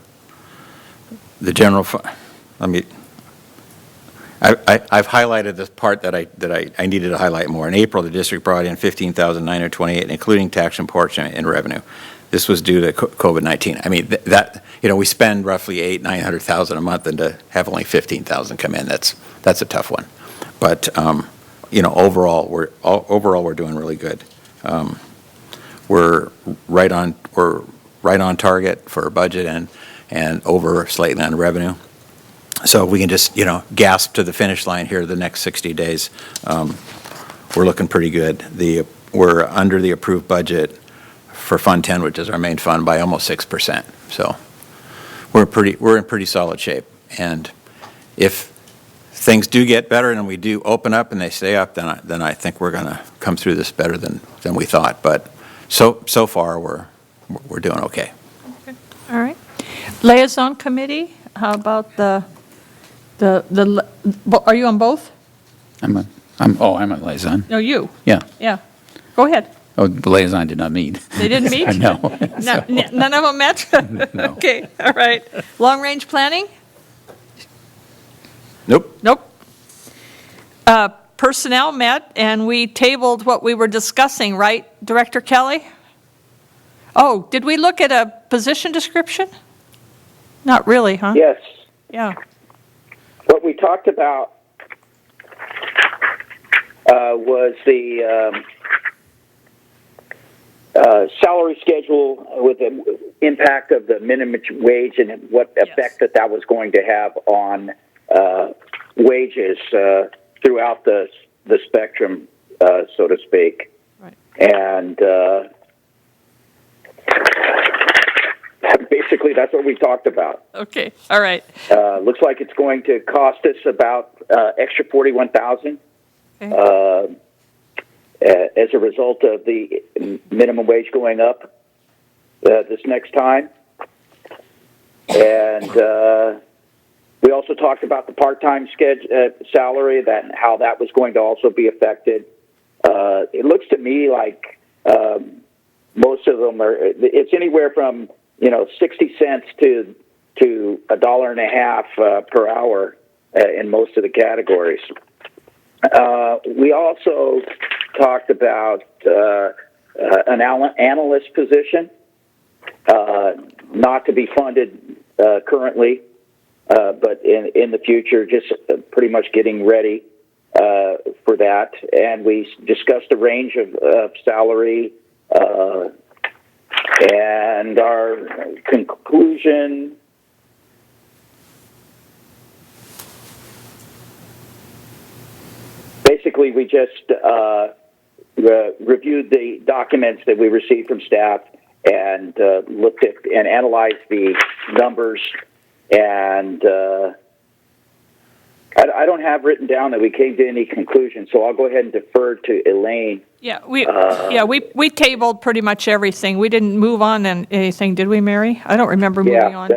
the general fund. I've highlighted the part that I needed to highlight more. In April, the district brought in $15,928, including tax apportionment in revenue. This was due to COVID-19. I mean, we spend roughly $900,000 a month, and to have only $15,000 come in, that's a tough one. But overall, we're doing really good. We're right on target for our budget and over slightly on revenue. So we can just gasp to the finish line here the next 60 days. We're looking pretty good. We're under the approved budget for Fund 10, which is our main fund, by almost 6%. So we're in pretty solid shape. And if things do get better and we do open up and they stay up, then I think we're going to come through this better than we thought. But so far we're doing okay. Okay. All right. Liaison committee. How about are you on both? I'm a liaison. No, you. Yeah. Yeah. Go ahead. Oh, the liaison did not meet. They didn't meet? No. None of them met? No. Okay, all right. Long-range planning? Nope. Personnel met, and we tabled what we were discussing, right, Director Kelly? Oh, did we look at a position description? Not really, huh? Yes. Yeah. What we talked about was the salary schedule with the impact of the minimum wage and what effect that was going to have on wages throughout the spectrum, so to speak. Right. And basically, that's what we taled about. Okay, all right. Looks like it's going to cost us about extra $41,000 as a result of the minimum wage going up this next time. And we also talked about the part-time salary, how that was going to also be affected. It looks to me like most of them it's anywhere from 60 cents to $1.50 per hour in most of the categories. We also talked about an analyst position, not to be funded currently, but in the future, just pretty much getting ready for that. And we discussed a range of salary. And our conclusion, basically, we just reviewed the documents that we received from staff and looked at and analyzed the numbers. And I don't have written down that we came to any conclusion, so I'll go ahead and defer to Elaine. Yeah, we tabled pretty much everything. We didn't move on anything, did we, Mary? I don't remember moving on.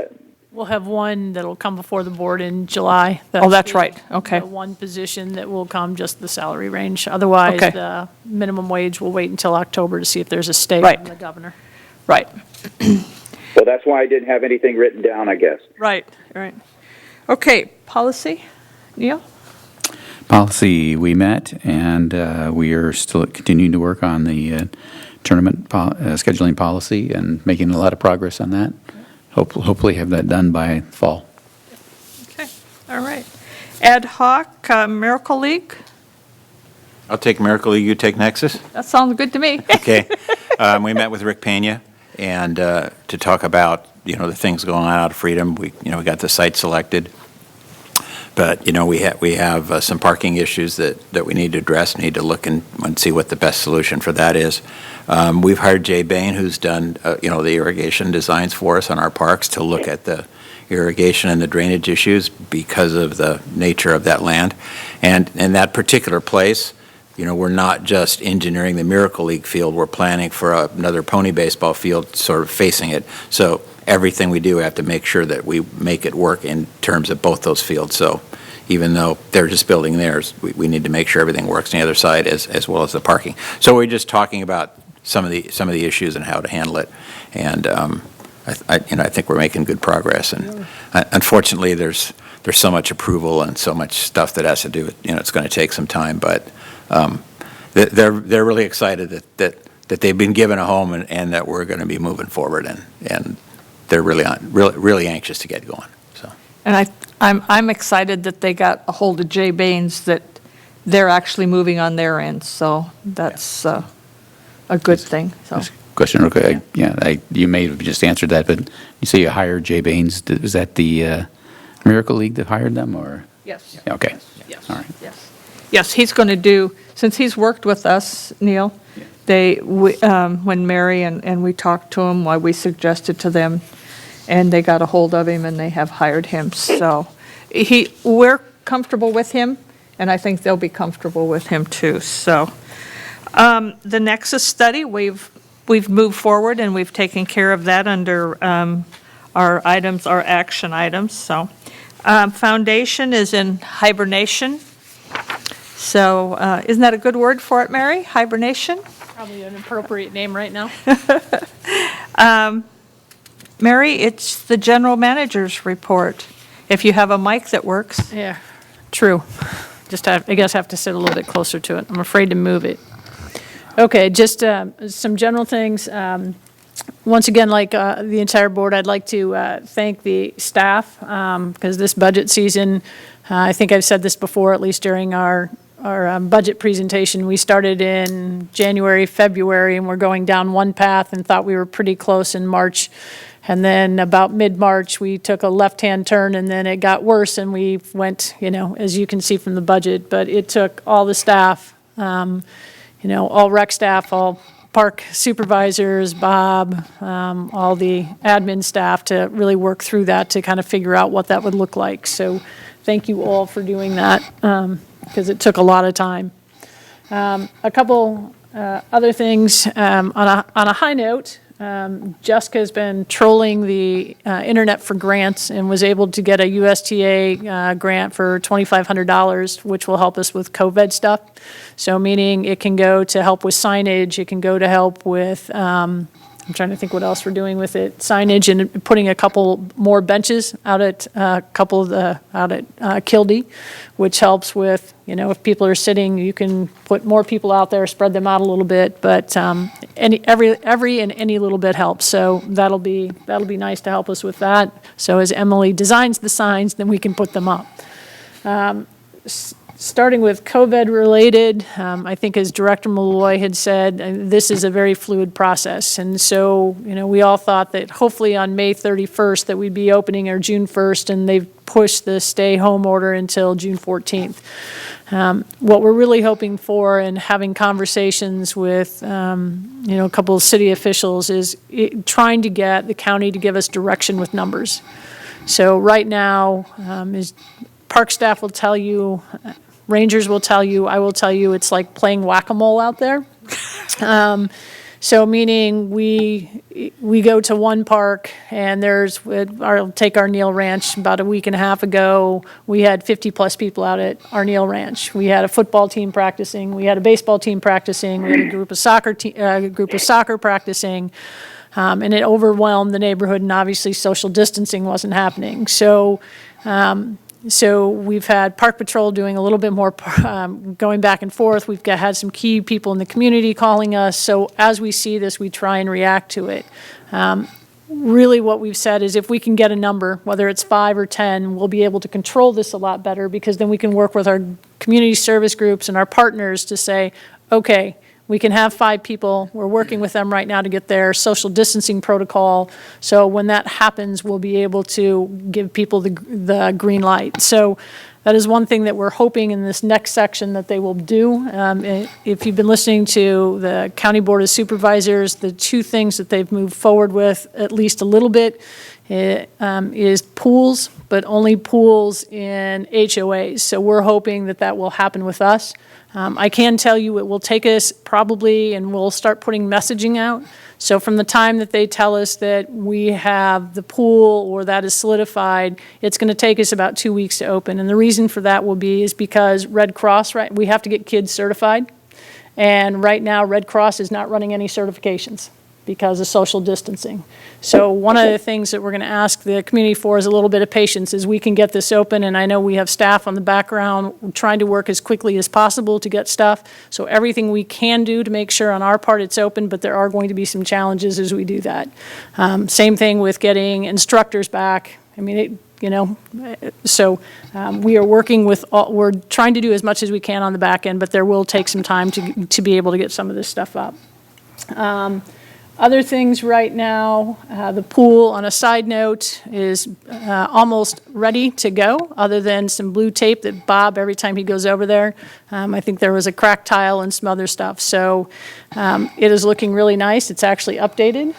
We'll have one that'll come before the board in July. That's right. Okay. The one position that will come, just the salary range. Otherwise, Okay. the minimum wage will wait until October to see if there's a stay Right. from the governor. Right. Well, that's why I didn't have anything written down, I guess. Right. Okay, policy, Neil? Policy, we met, and we are still continuing to work on the tournament scheduling policy and making a lot of progress on that. hopefully have that done by fall. Okay, all right. Ad hoc, Miracle League? I'll take Miracle League, you take Nexus? That sounds good to me. Okay. We met with Rick Pena and to talk about, the things going on out of Freedom. We got the site selected. But, we have some parking issues that we need to address, need to look and see what the best solution for that is. We've hired Jay Bain, who's done, the irrigation designs for us on our parks to look at the irrigation and the drainage issues because of the nature of that land. And in that particular place, we're not just engineering the Miracle League field, we're planning for another pony baseball field sort of facing it. So everything we do, we have to make sure that we make it work in terms of both those fields. So even though they're just building theirs, we need to make sure everything works on the other side as well as the parking. So we're just talking about some of the issues and how to handle it. And I think we're making good progress. And unfortunately, there's so much approval and so much stuff that has to do with, it's going to take some time. But they're really excited that they've been given a home and that we're going to be moving forward. And they're really anxious to get going. So. And I'm excited that they got a hold of Jay Baines, that they're actually moving on their end. So that's a good thing. So. Question, okay. You may have just answered that, but you say you hired Jay Baines. Was that the Miracle League that hired them, or? Yes. Yeah, okay. Yes. All right. Yes, he's going to do, since he's worked with us, Neil, when Mary and we talked to him, why we suggested to them, and they got a hold of him and they have hired him. So we're comfortable with him, and I think they'll be comfortable with him too. So the Nexus study, we've moved forward and we've taken care of that under our action items. So foundation is in hibernation. So isn't that a good word for it, Mary? Hibernation? Probably an appropriate name right now. Mary, it's the general manager's report. If you have a mic that works. Yeah, true. I guess I have to sit a little bit closer to it. I'm afraid to move it. Okay, just some general things. Once again, like the entire board, I'd like to thank the staff because this budget season, I think I've said this before, at least during our budget presentation, we started in January, February, and we're going down one path and thought we were pretty close in March. And then about mid-March, we took a left-hand turn, and then it got worse, and we went, as you can see from the budget, but it took all the staff, all rec staff, all park supervisors, Bob, all the admin staff to really work through that to kind of figure out what that would look like. So thank you all for doing that because it took a lot of time. A couple other things on a high note. Jessica's been trolling the internet for grants and was able to get a USTA grant for $2,500, which will help us with COVID stuff. So meaning it can go to help with signage, it can go to help with, I'm trying to think what else we're doing with it, signage and putting a couple more benches out at Kildy, which helps with, if people are sitting, you can put more people out there, spread them out a little bit, but every and any little bit helps. So that'll be nice to help us with that. So as Emily designs the signs, then we can put them up. Starting with COVID-related, I think as Director Malloy had said, this is a very fluid process. And so, we all thought that hopefully on May 31st that we'd be opening or June 1st, and they've pushed the stay-home order until June 14th. What we're really hoping for and having conversations with, a couple of city officials is trying to get the county to give us direction with numbers. So right now, park staff will tell you, rangers will tell you, I will tell you, it's like playing whack-a-mole out there. So meaning we go to one park and I'll take our Neal Ranch about a week and a half ago. We had 50 plus people out at our Neal Ranch. We had a football team practicing. We had a baseball team practicing. We had a group of soccer practicing. And it overwhelmed the neighborhood, and obviously social distancing wasn't happening. So we've had Park Patrol doing a little bit more going back and forth. We've had some key people in the community calling us. So as we see this, we try and react to it. really what we've said is if we can get a number, whether it's 5 or 10, we'll be able to control this a lot better, because then we can work with our community service groups and our partners to say, okay, we can have 5 people. We're working with them right now to get their social distancing protocol. So when that happens, we'll be able to give people the green light. So that is one thing that we're hoping in this next section that they will do. If you've been listening to the County Board of Supervisors, the 2 things that they've moved forward with at least a little bit is pools, but only pools in HOAs. So we're hoping that that will happen with us. I can tell you it will take us probably, and we'll start putting messaging out. So from the time that they tell us that we have the pool or that is solidified, it's going to take us about 2 weeks to open. And the reason for that will be is because Red Cross, right, we have to get kids certified. And right now, Red Cross is not running any certifications because of social distancing. So one of the things that we're going to ask the community for is a little bit of patience as we can get this open. And I know we have staff on the background trying to work as quickly as possible to get stuff. So everything we can do to make sure on our part it's open, but there are going to be some challenges as we do that. Same thing with getting instructors back. I mean, so we are working with, we're trying to do as much as we can on the back end, but there will take some time to be able to get some of this stuff up. Other things right now, the pool, on a side note, is almost ready to go, other than some blue tape that Bob, every time he goes over there, I think there was a cracked tile and some other stuff. So it is looking really nice. It's actually updated.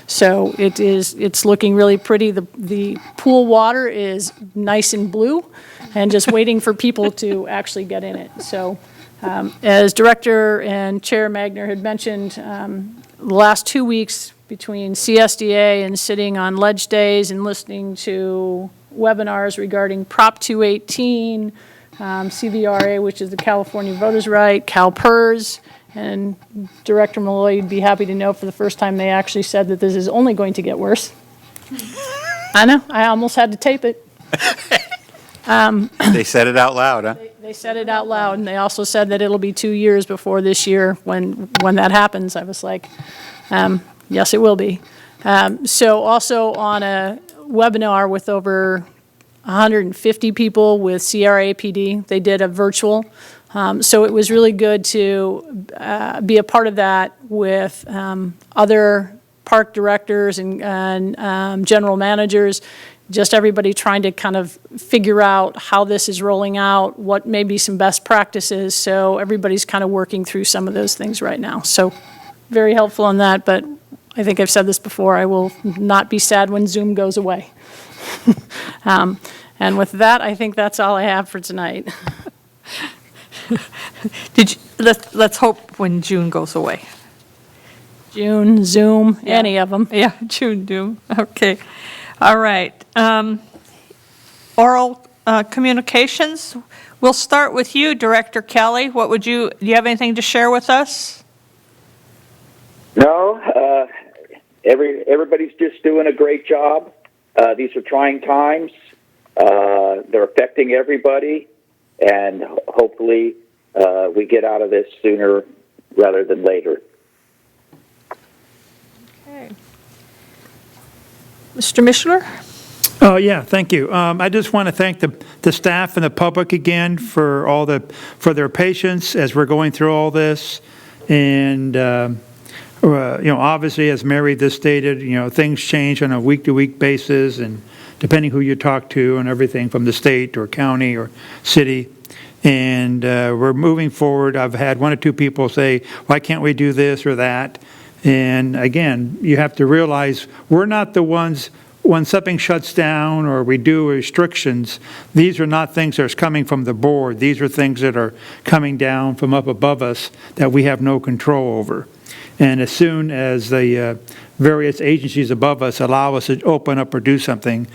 So it's looking really pretty. The pool water is nice and blue and just waiting for people to actually get in it. So as Director and Chair Magner had mentioned, the last 2 weeks between CSDA and sitting on ledge days and listening to webinars regarding Prop 218, CVRA, which is the California Voters' Right, CalPERS, and Director Malloy, you'd be happy to know for the first time they actually said that this is only going to get worse. I know, I almost had to tape it. They said it out loud, huh? They said it out loud, and they also said that it'll be 2 years before this year when that happens. I was like, yes, it will be. So also on a webinar with over 150 people with CRAPD, they did a virtual. So it was really good to be a part of that with other park directors and general managers, just everybody trying to kind of figure out how this is rolling out, what may be some best practices. So everybody's kind of working through some of those things right now. So very helpful on that, but I think I've said this before, I will not be sad when Zoom goes away. And with that, I think that's all I have for tonight. Let's hope when June goes away. June, Zoom, any of them. Yeah, June, Doom, okay. All right. Oral communications, we'll start with you, Director Kelly. Do you have anything to share with us? No, everybody's just doing a great job. These are trying times. They're affecting everybody, and hopefully we get out of this sooner rather than later. Okay. Mr. Mishler? Oh, yeah, thank you. I just want to thank the staff and the public again for their patience as we're going through all this. And, obviously, as Mary just stated, things change on a week-to-week basis, and depending who you talk to and everything from the state or county or city. And we're moving forward. I've had 1 or 2 people say, why can't we do this or that? And again, you have to realize we're not the ones, when something shuts down or we do restrictions, these are not things that are coming from the board. These are things that are coming down from up above us that we have no control over. And as soon as the various agencies above us allow us to open up or do something,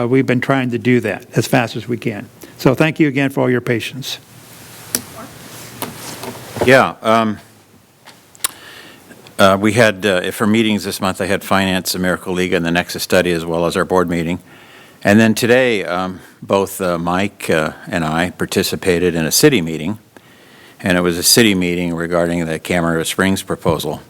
we've been trying to do that as fast as we can. So thank you again for all your patience. Yeah. We had, for meetings this month, I had Finance, the Miracle League, and the Nexus Study, as well as our board meeting. And then today, both Mike and I participated in a city meeting, and it was a city meeting regarding the Camarillo Springs proposal.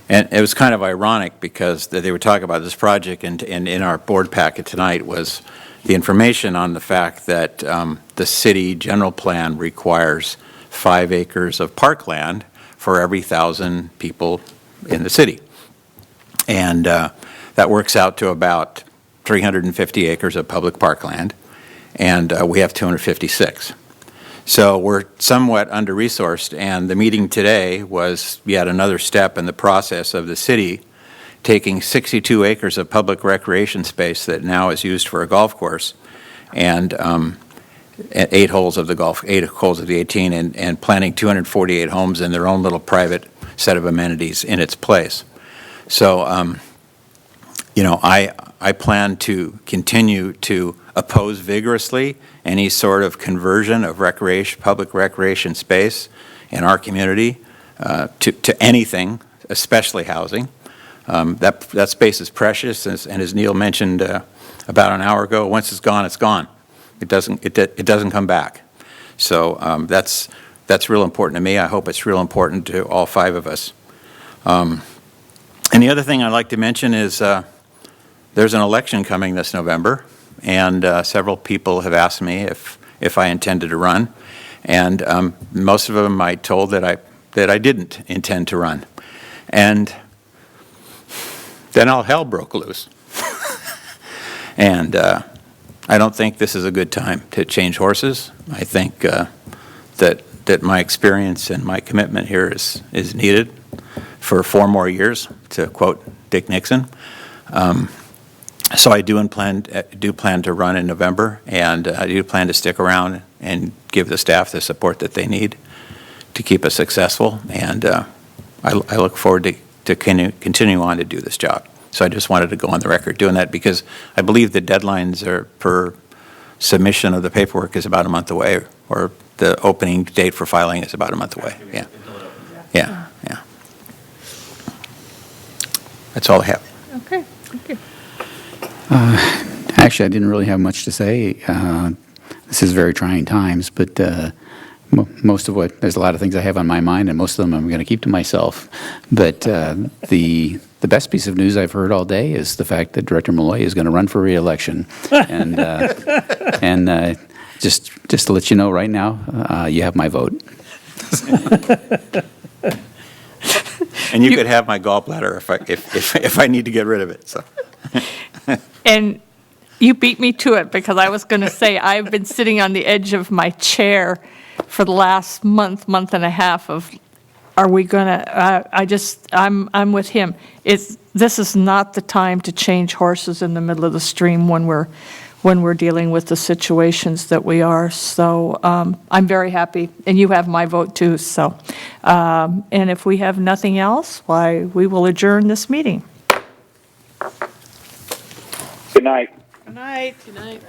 And it was kind of ironic because they were talking about this project, and in our board packet tonight was the information on the fact that the city general plan requires 5 acres of parkland for every 1,000 people in the city. And that works out to about 350 acres of public parkland, and we have 256. So we're somewhat under-resourced, and the meeting today was yet another step in the process of the city taking 62 acres of public recreation space that now is used for a golf course, and 8 holes of the 18, and planting 248 homes in their own little private set of amenities in its place. So, I plan to continue to oppose vigorously any sort of conversion of public recreation space in our community to anything, especially housing. That space is precious, and as Neil mentioned about an hour ago, once it's gone, it's gone. It doesn't come back. So that's real important to me. I hope it's real important to all 5 of us. And the other thing I'd like to mention is there's an election coming this November, and several people have asked me if I intended to run, and most of them I told that I didn't intend to run, and then all hell broke loose, and I don't think this is a good time to change horses. I think that my experience and my commitment here is needed for 4 more years, to quote Dick Nixon. So I do plan to run in November, and I do plan to stick around and give the staff the support that they need to keep us successful, and I look forward to continue on to do this job. So I just wanted to go on the record doing that, because I believe the deadlines per submission of the paperwork is about a month away, or the opening date for filing is about a month away. Yeah. That's all I have. Okay, thank you. Actually, I didn't really have much to say. This is very trying times, but there's a lot of things I have on my mind, and most of them I'm going to keep to myself. But the best piece of news I've heard all day is the fact that Director Malloy is going to run for re-election. And just to let you know right now, you have my vote. And you could have my gallbladder if I need to get rid of it. So. And you beat me to it, because I was going to say I've been sitting on the edge of my chair for the last month and a half of, are we going to, I'm with him. This is not the time to change horses in the middle of the stream when we're dealing with the situations that we are. So I'm very happy, and you have my vote too. So, and if we have nothing else, why, we will adjourn this meeting. Good night. Good night. Good night.